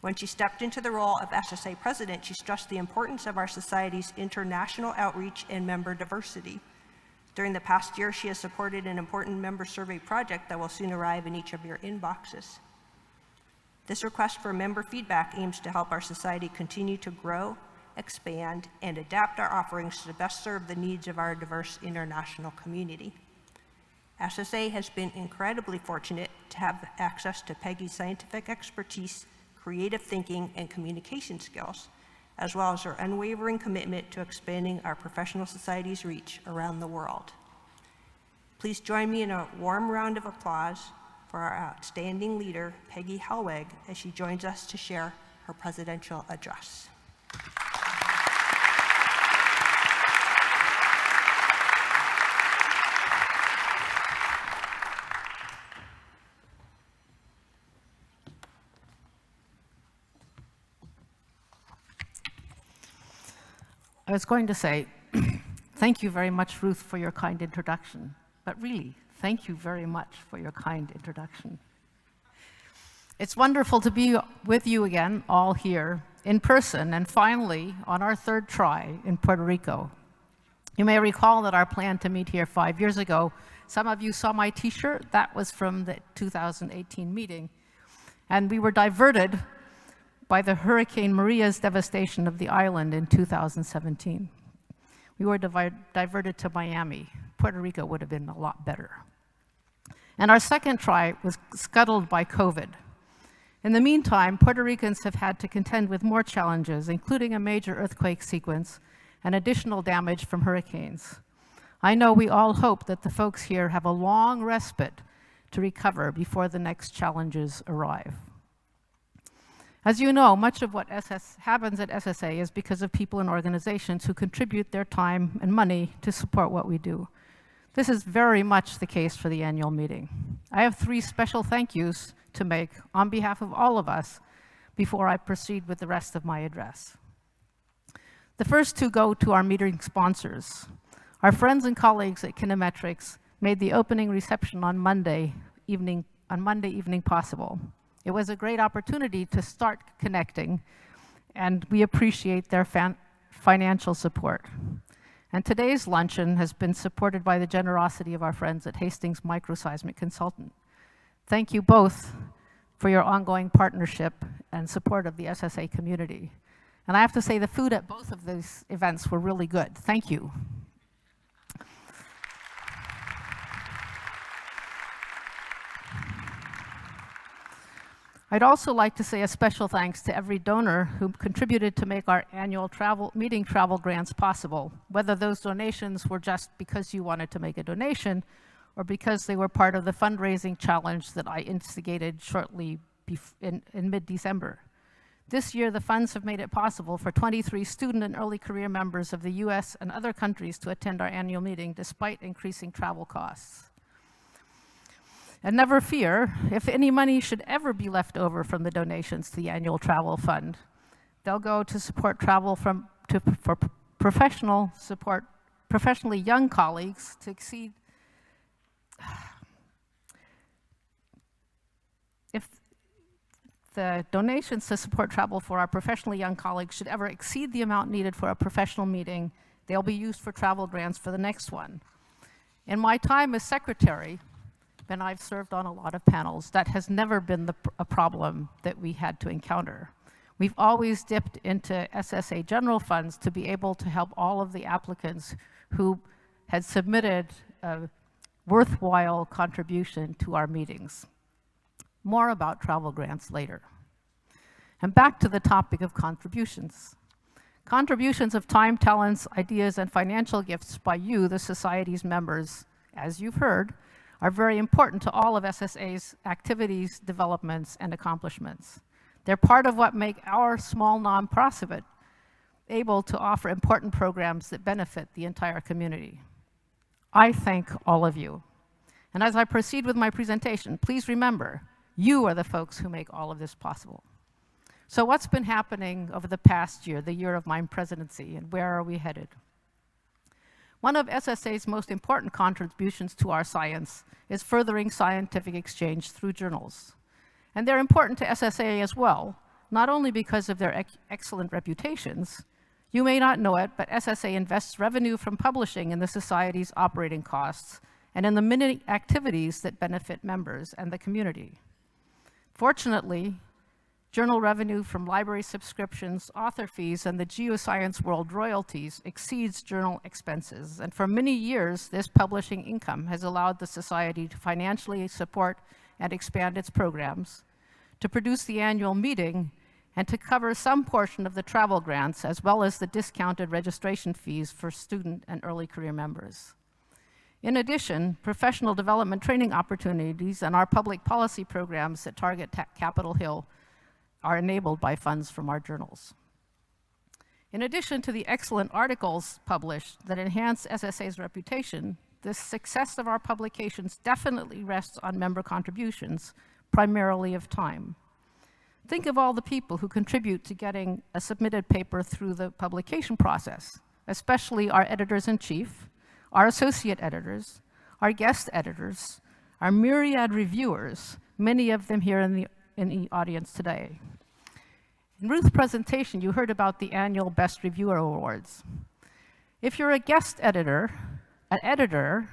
When she stepped into the role of SSA president, she stressed the importance of our society's international outreach and member diversity. During the past year, she has supported an important member survey project that will soon arrive in each of your inboxes. This request for member feedback aims to help our society continue to grow, expand, and adapt our offerings to best serve the needs of our diverse international community. SSA has been incredibly fortunate to have access to Peggy's scientific expertise, creative thinking, and communication skills, as well as her unwavering commitment to expanding our professional society's reach around the world. Please join me in a warm round of applause for our outstanding leader, Peggy Hellweg, as she joins us to share her presidential address. I was going to say, thank you very much, Ruth, for your kind introduction. But really, thank you very much for your kind introduction. It's wonderful to be with you again, all here, in person, and finally, on our third try in Puerto Rico. You may recall that our plan to meet here 5 years ago, some of you saw my t-shirt, that was from the 2018 meeting, and we were diverted by the Hurricane Maria's devastation of the island in 2017. We were diverted to Miami. Puerto Rico would have been a lot better. And our second try was scuttled by COVID. In the meantime, Puerto Ricans have had to contend with more challenges, including a major earthquake sequence and additional damage from hurricanes. I know we all hope that the folks here have a long respite to recover before the next challenges arrive. As you know, much of what happens at SSA is because of people and organizations who contribute their time and money to support what we do. This is very much the case for the annual meeting. I have 3 special thank yous to make on behalf of all of us before I proceed with the rest of my address. The first 2 go to our meeting sponsors. Our friends and colleagues at Kinemetrics made the opening reception on Monday evening possible. It was a great opportunity to start connecting, and we appreciate their financial support. And today's luncheon has been supported by the generosity of our friends at Hastings Microseismic Consultant. Thank you both for your ongoing partnership and support of the SSA community. And I have to say the food at both of these events were really good. Thank you. I'd also like to say a special thanks to every donor who contributed to make our annual meeting travel grants possible, whether those donations were just because you wanted to make a donation or because they were part of the fundraising challenge that I instigated shortly in mid-December. This year, the funds have made it possible for 23 student and early career members of the US and other countries to attend our annual meeting despite increasing travel costs. And never fear, if any money should ever be left over from the donations to the annual travel fund, they'll go to support travel for professionally young colleagues to exceed. If the donations to support travel for our professionally young colleagues should ever exceed the amount needed for a professional meeting, they'll be used for travel grants for the next one. In my time as secretary, and I've served on a lot of panels, that has never been a problem that we had to encounter. We've always dipped into SSA general funds to be able to help all of the applicants who had submitted a worthwhile contribution to our meetings. More about travel grants later. And back to the topic of contributions. Contributions of time, talents, ideas, and financial gifts by you, the Society's members, as you've heard, are very important to all of SSA's activities, developments, and accomplishments. They're part of what make our small nonprofit able to offer important programs that benefit the entire community. I thank all of you. And as I proceed with my presentation, please remember, you are the folks who make all of this possible. So what's been happening over the past year, the year of my presidency, and where are we headed? One of SSA's most important contributions to our science is furthering scientific exchange through journals. And they're important to SSA as well, not only because of their excellent reputations. You may not know it, but SSA invests revenue from publishing in the Society's operating costs and in the many activities that benefit members and the community. Fortunately, Journal revenue from library subscriptions, author fees, and the Geoscience World royalties exceeds journal expenses. And for many years, this publishing income has allowed the Society to financially support and expand its programs, to produce the annual meeting, and to cover some portion of the travel grants, as well as the discounted registration fees for student and early career members. In addition, professional development training opportunities and our public policy programs that target Capitol Hill are enabled by funds from our journals. In addition to the excellent articles published that enhance SSA's reputation, the success of our publications definitely rests on member contributions, primarily of time. Think of all the people who contribute to getting a submitted paper through the publication process, especially our editors-in-chief, our associate editors, our guest editors, our myriad reviewers, many of them here in the audience today. In Ruth's presentation, you heard about the annual Best Reviewer Awards. If you're a guest editor, an editor,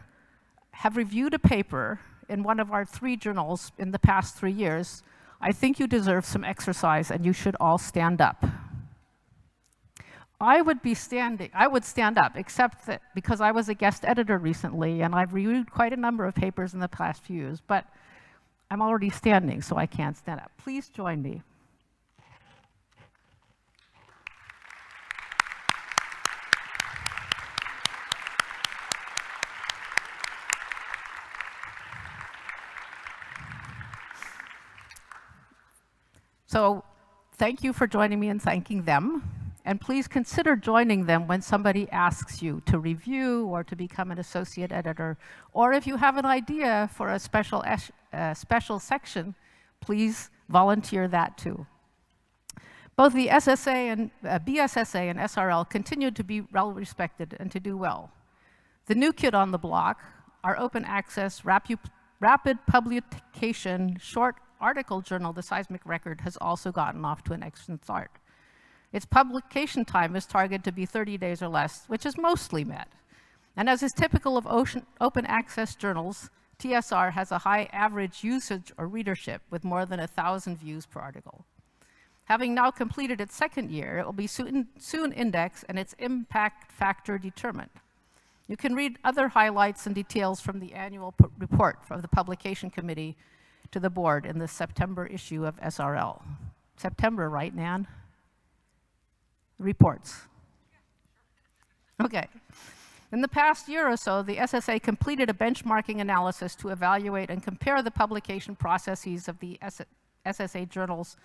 have reviewed a paper in one of our 3 journals in the past 3 years, I think you deserve some exercise and you should all stand up. I would stand up, except that because I was a guest editor recently and I've reviewed quite a number of papers in the past few years, but I'm already standing, so I can't stand up. Please join me. So thank you for joining me in thanking them. And please consider joining them when somebody asks you to review or to become an associate editor. Or if you have an idea for a special section, please volunteer that too. Both the SSA and BSSA and SRL continue to be well respected and to do well. The new kid on the block, our open access, rapid publication, short article journal, The Seismic Record, has also gotten off to an excellent start. Its publication time is targeted to be 30 days or less, which is mostly met. And as is typical of open access journals, TSR has a high average usage or readership with more than 1,000 views per article. Having now completed its 2nd year, it will be soon indexed and its impact factor determined. You can read other highlights and details from the annual report from the publication committee to the board in the September issue of SRL. September, right, Nan? Reports. Okay. In the past year or so, the SSA completed a benchmarking analysis to evaluate and compare the publication processes of the SSA journals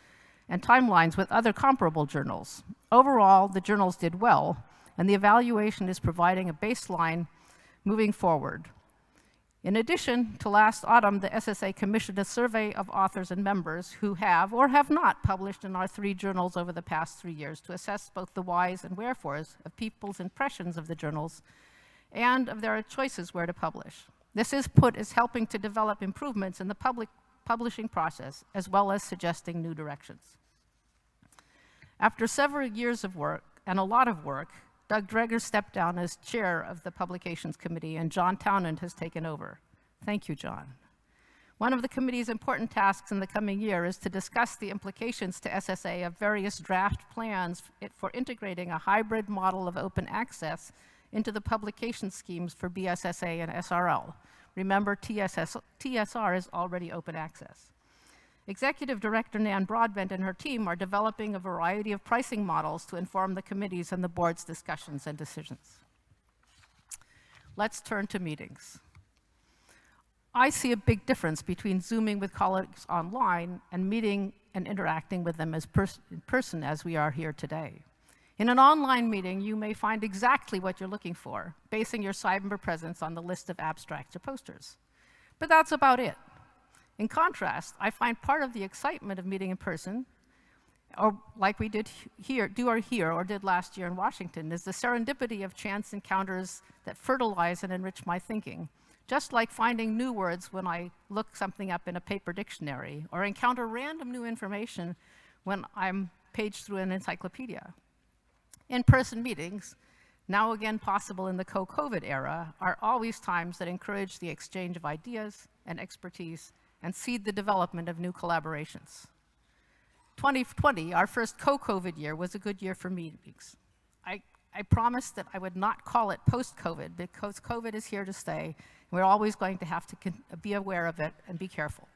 and timelines with other comparable journals. Overall, the journals did well, and the evaluation is providing a baseline moving forward. In addition to last autumn, the SSA commissioned a survey of authors and members who have or have not published in our 3 journals over the past 3 years to assess both the whys and wherefores of people's impressions of the journals and of their choices where to publish. This input is helping to develop improvements in the publishing process, as well as suggesting new directions. After several years of work, and a lot of work, Doug Dreger stepped down as chair of the Publications Committee, and John Townend has taken over. Thank you, John. One of the committee's important tasks in the coming year is to discuss the implications to SSA of various draft plans for integrating a hybrid model of open access into the publication schemes for BSSA and SRL. Remember, TSR is already open access. Executive Director Nan Broadbent and her team are developing a variety of pricing models to inform the committees and the board's discussions and decisions. Let's turn to meetings. I see a big difference between Zooming with colleagues online and meeting and interacting with them in person as we are here today. In an online meeting, you may find exactly what you're looking for, basing your cyber presence on the list of abstracts or posters. But that's about it. In contrast, I find part of the excitement of meeting in person, or like we did here or did last year in Washington, is the serendipity of chance encounters that fertilize and enrich my thinking, just like finding new words when I look something up in a paper dictionary, or encounter random new information when I'm paged through an encyclopedia. In-person meetings, now again possible in the co-COVID era, are always times that encourage the exchange of ideas and expertise and seed the development of new collaborations. 2020, our first co-COVID year, was a good year for meetings. I promised that I would not call it post-COVID because COVID is here to stay. And we're always going to have to be aware of it and be careful.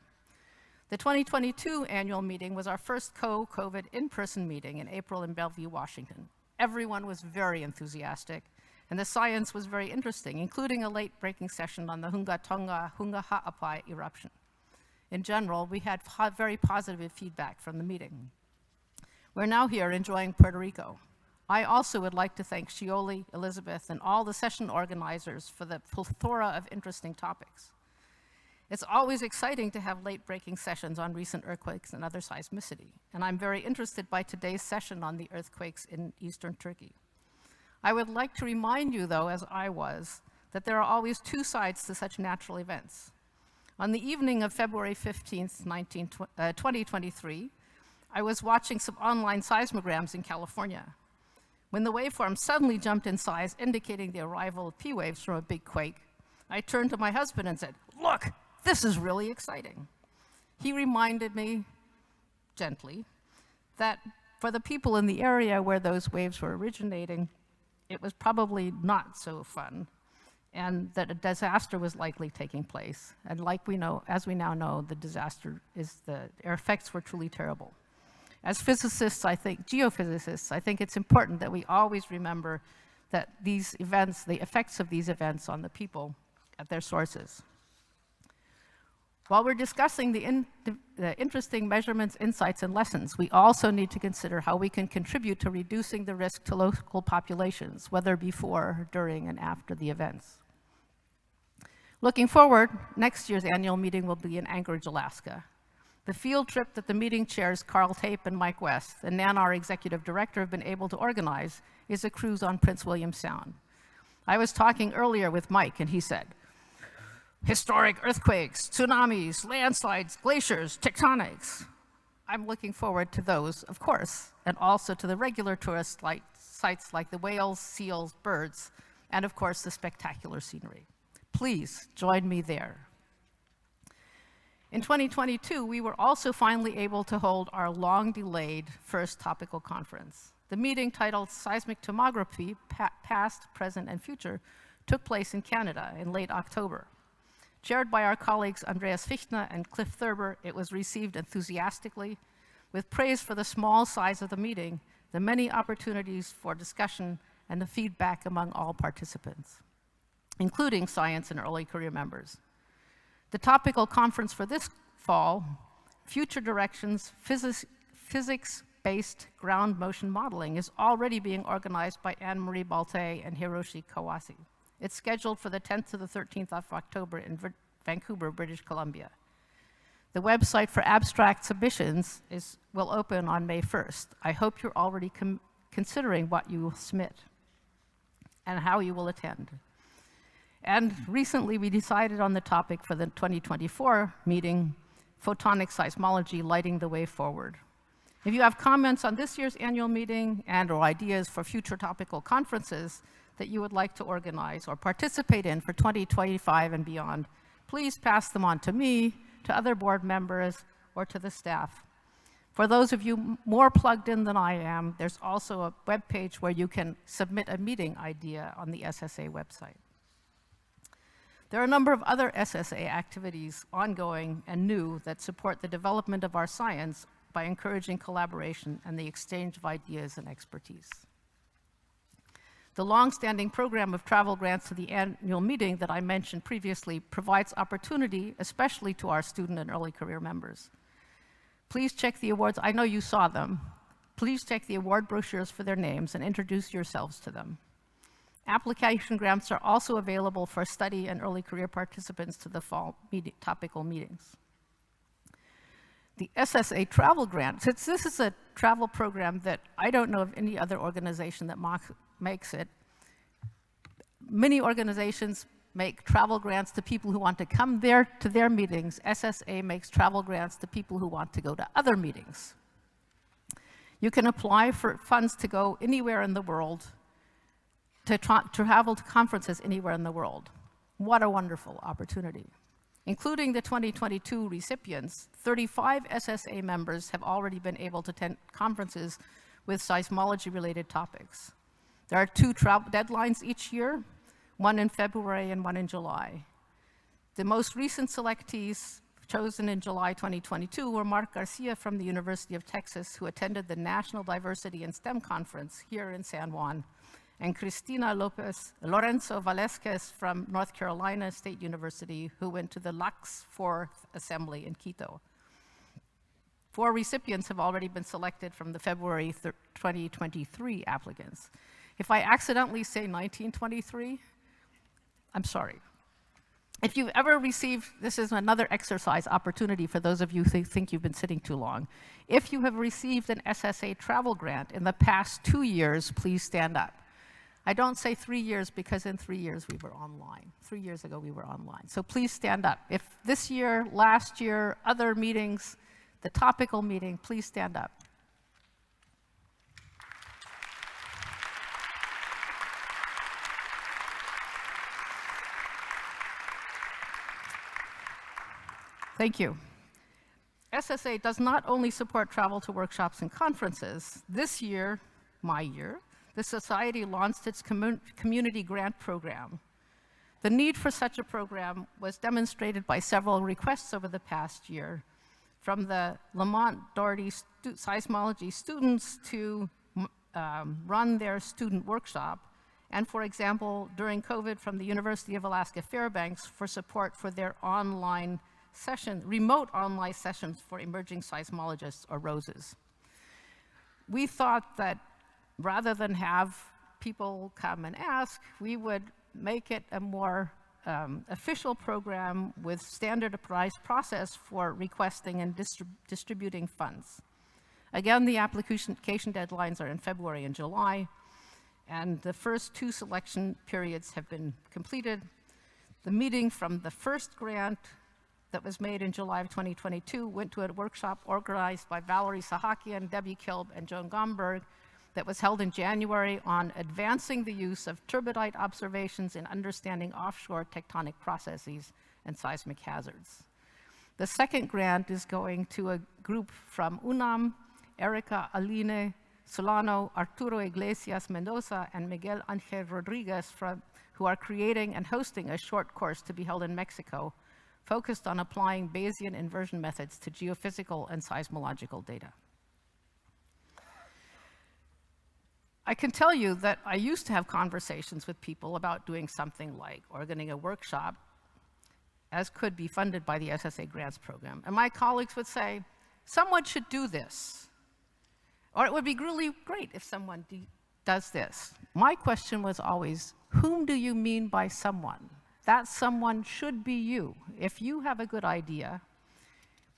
The 2022 annual meeting was our first co-COVID in-person meeting in April in Bellevue, Washington. Everyone was very enthusiastic, and the science was very interesting, including a late-breaking session on the Hunga Tonga Hunga Ha'apai eruption. In general, we had very positive feedback from the meeting. We're now here enjoying Puerto Rico. I also would like to thank Shioli, Elizabeth, and all the session organizers for the plethora of interesting topics. It's always exciting to have late-breaking sessions on recent earthquakes and other seismicity, and I'm very interested by today's session on the earthquakes in eastern Turkey. I would like to remind you, though, as I was, that there are always two sides to such natural events. On the evening of February 15th, 2023, I was watching some online seismograms in California, when the waveform suddenly jumped in size, indicating the arrival of P waves from a big quake. I turned to my husband and said, "Look, this is really exciting." He reminded me, gently, that for the people in the area where those waves were originating, it was probably not so fun, and that a disaster was likely taking place. And like we know, as we now know, their effects were truly terrible. As physicists, geophysicists, I think it's important that we always remember that these events, the effects of these events on the people at their sources. While we're discussing the interesting measurements, insights, and lessons, we also need to consider how we can contribute to reducing the risk to local populations, whether before, during, and after the events. Looking forward, next year's annual meeting will be in Anchorage, Alaska. The field trip that the meeting chairs Carl Tape and Mike West, and Nan, our executive director, have been able to organize is a cruise on Prince William Sound. I was talking earlier with Mike, and he said, historic earthquakes, tsunamis, landslides, glaciers, tectonics. I'm looking forward to those, of course, and also to the regular tourist sites like the whales, seals, birds, and of course the spectacular scenery. Please join me there. In 2022, we were also finally able to hold our long-delayed first topical conference. The meeting, titled Seismic Tomography, Past, Present, and Future, took place in Canada in late October. Chaired by our colleagues Andreas Fichtner and Cliff Thurber, it was received enthusiastically, with praise for the small size of the meeting, the many opportunities for discussion, and the feedback among all participants, including science and early career members. The topical conference for this fall, Future Directions, Physics-Based Ground Motion Modeling, is already being organized by Anne-Marie Balté and Hiroshi Kawase. It's scheduled for the 10th to the 13th of October in Vancouver, British Columbia. The website for abstract submissions will open on May 1st. I hope you're already considering what you will submit and how you will attend. And recently we decided on the topic for the 2024 meeting, Photonic Seismology, Lighting the Way Forward. If you have comments on this year's annual meeting and/or ideas for future topical conferences that you would like to organize or participate in for 2025 and beyond, please pass them on to me, to other board members, or to the staff. For those of you more plugged in than I am, there's also a web page where you can submit a meeting idea on the SSA website. There are a number of other SSA activities ongoing and new that support the development of our science by encouraging collaboration and the exchange of ideas and expertise. The long-standing program of travel grants to the annual meeting that I mentioned previously provides opportunity, especially to our student and early career members. Please check the awards. I know you saw them. Please check the award brochures for their names and introduce yourselves to them. Application grants are also available for study and early career participants to the fall topical meetings. The SSA travel grant, since this is a travel program that I don't know of any other organization that makes it, many organizations make travel grants to people who want to come there to their meetings. SSA makes travel grants to people who want to go to other meetings. You can apply for funds to go anywhere in the world, to travel to conferences anywhere in the world. What a wonderful opportunity. Including the 2022 recipients, 35 SSA members have already been able to attend conferences with seismology-related topics. There are 2 travel deadlines each year, one in February and one in July. The most recent selectees chosen in July 2022 were Mark Garcia from the University of Texas, who attended the National Diversity in STEM Conference here in San Juan, and Cristina Lorenzo Valesquez from North Carolina State University, who went to the LUX 4th Assembly in Quito. 4 recipients have already been selected from the February 2023 applicants. If I accidentally say 1923, I'm sorry. If you've ever received, this is another exercise opportunity for those of you who think you've been sitting too long. If you have received an SSA travel grant in the past 2 years, please stand up. I don't say 3 years because in 3 years we were online. 3 years ago we were online. So please stand up. If this year, last year, other meetings, the topical meeting, please stand up. Thank you. SSA does not only support travel to workshops and conferences. This year, my year, the Society launched its community grant program. The need for such a program was demonstrated by several requests over the past year, from the Lamont Doherty seismology students to run their student workshop, and for example, during COVID from the University of Alaska Fairbanks for support for their remote online sessions for emerging seismologists, or ROSES. We thought that rather than have people come and ask, we would make it a more official program with standardized process for requesting and distributing funds. Again, the application deadlines are in February and July, and the first 2 selection periods have been completed. The meeting from the first grant that was made in July of 2022 went to a workshop organized by Valerie Sahakian, Debbie Kilb, and Joan Gomberg that was held in January on advancing the use of turbidite observations in understanding offshore tectonic processes and seismic hazards. The second grant is going to a group from UNAM, Erica Aline Solano, Arturo Iglesias Mendoza, and Miguel Angel Rodriguez, who are creating and hosting a short course to be held in Mexico, focused on applying Bayesian inversion methods to geophysical and seismological data. I can tell you that I used to have conversations with people about doing something like organizing a workshop as could be funded by the SSA grants program. And my colleagues would say, someone should do this. Or it would be really great if someone does this. My question was always, whom do you mean by someone? That someone should be you. If you have a good idea,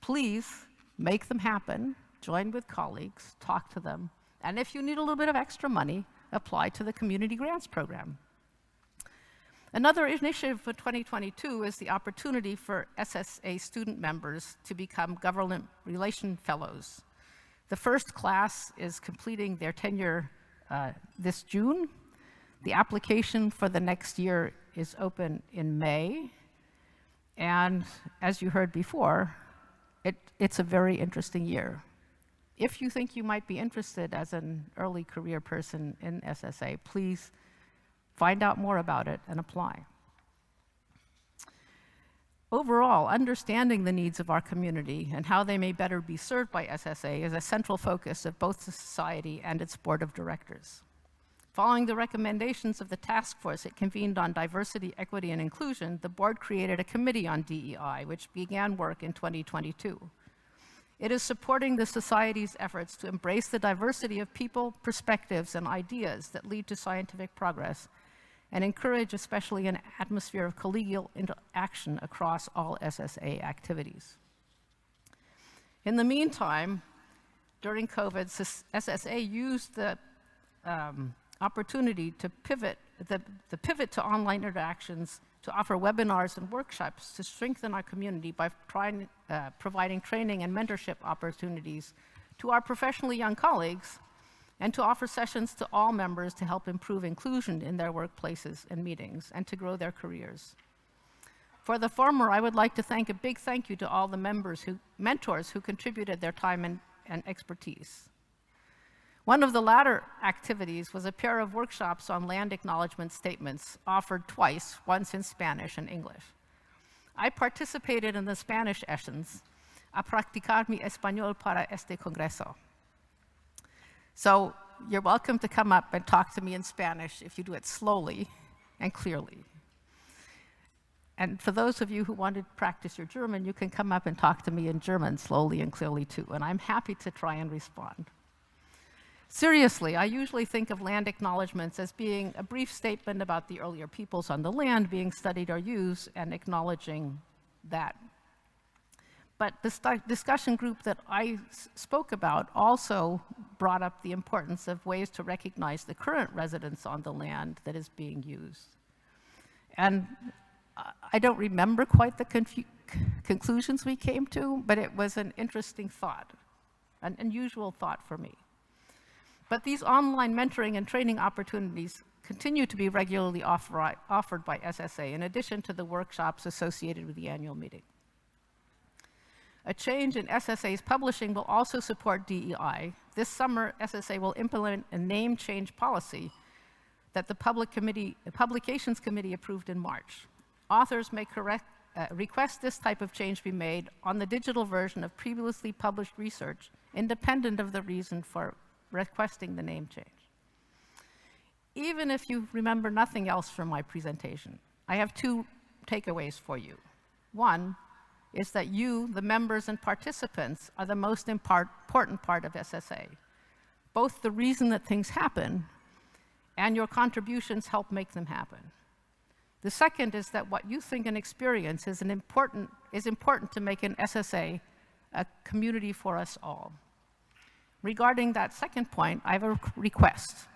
please make them happen, join with colleagues, talk to them, and if you need a little bit of extra money, apply to the community grants program. Another initiative for 2022 is the opportunity for SSA student members to become government relation fellows. The first class is completing their tenure this June. The application for the next year is open in May. And as you heard before, it's a very interesting year. If you think you might be interested as an early career person in SSA, please find out more about it and apply. Overall, understanding the needs of our community and how they may better be served by SSA is a central focus of both the Society and its board of directors. Following the recommendations of the task force it convened on diversity, equity, and inclusion, the board created a committee on DEI, which began work in 2022. It is supporting the Society's efforts to embrace the diversity of people, perspectives, and ideas that lead to scientific progress, and encourage especially an atmosphere of collegial interaction across all SSA activities. In the meantime, during COVID, SSA used the opportunity to pivot, the pivot to online interactions to offer webinars and workshops to strengthen our community by providing training and mentorship opportunities to our professionally young colleagues, and to offer sessions to all members to help improve inclusion in their workplaces and meetings and to grow their careers. For the former, I would like to thank a big thank you to all the mentors who contributed their time and expertise. One of the latter activities was a pair of workshops on land acknowledgement statements offered twice, once in Spanish and English. I participated in the Spanish sessions, a practicar mi español para este congreso. So you're welcome to come up and talk to me in Spanish if you do it slowly and clearly. And for those of you who want to practice your German, you can come up and talk to me in German slowly and clearly too, and I'm happy to try and respond. Seriously, I usually think of land acknowledgements as being a brief statement about the earlier peoples on the land being studied or used and acknowledging that. But the discussion group that I spoke about also brought up the importance of ways to recognize the current residents on the land that is being used. And I don't remember quite the conclusions we came to, but it was an interesting thought, an unusual thought for me. But these online mentoring and training opportunities continue to be regularly offered by SSA, in addition to the workshops associated with the annual meeting. A change in SSA's publishing will also support DEI. This summer, SSA will implement a name change policy that the Publications Committee approved in March. Authors may request this type of change be made on the digital version of previously published research, independent of the reason for requesting the name change. Even if you remember nothing else from my presentation, I have two takeaways for you. One is that you, the members and participants, are the most important part of SSA. Both the reason that things happen and your contributions help make them happen. The second is that what you think and experience is important to make an SSA a community for us all. Regarding that second point, I have a request.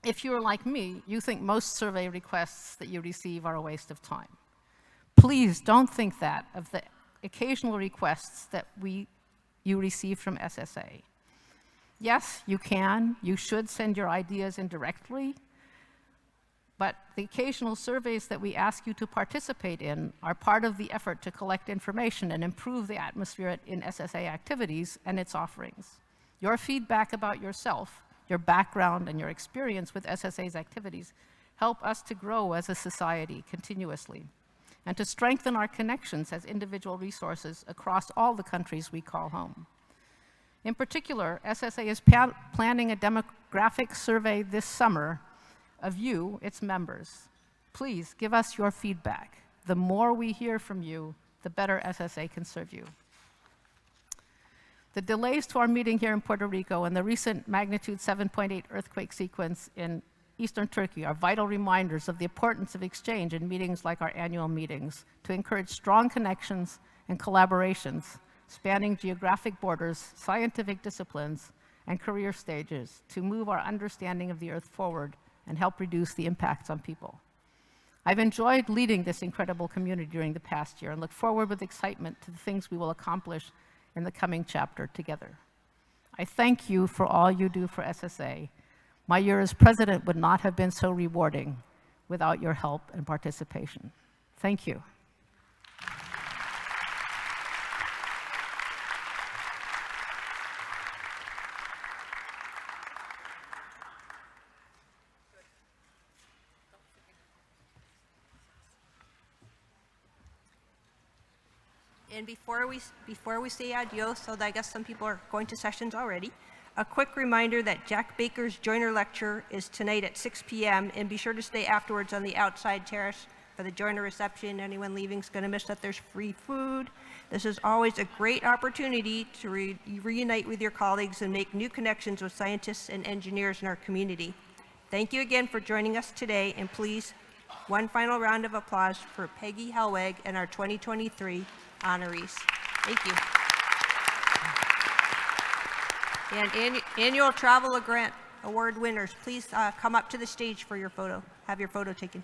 If you're like me, you think most survey requests that you receive are a waste of time. Please don't think that of the occasional requests that you receive from SSA. Yes, you should send your ideas in directly, but the occasional surveys that we ask you to participate in are part of the effort to collect information and improve the atmosphere in SSA activities and its offerings. Your feedback about yourself, your background, and your experience with SSA's activities help us to grow as a society continuously and to strengthen our connections as individual resources across all the countries we call home. In particular, SSA is planning a demographic survey this summer of you, its members. Please give us your feedback. The more we hear from you, the better SSA can serve you. The delays to our meeting here in Puerto Rico and the recent magnitude 7.8 earthquake sequence in eastern Turkey are vital reminders of the importance of exchange in meetings like our annual meetings to encourage strong connections and collaborations spanning geographic borders, scientific disciplines, and career stages to move our understanding of the Earth forward and help reduce the impacts on people. I've enjoyed leading this incredible community during the past year and look forward with excitement to the things we will accomplish in the coming chapter together. I thank you for all you do for SSA. My year as president would not have been so rewarding without your help and participation. Thank you. And before we say adios, so I guess some people are going to sessions already, a quick reminder that Jack Baker's Joiner Lecture is tonight at 6 p.m. and be sure to stay afterwards on the outside terrace for the Joiner reception. Anyone leaving is going to miss that there's free food. This is always a great opportunity to reunite with your colleagues and make new connections with scientists and engineers in our community. Thank you again for joining us today, and please, one final round of applause for Peggy Hellweg and our 2023 honorees. Thank you. And annual Travel Grant Award winners, please come up to the stage for your photo. Have your photo taken.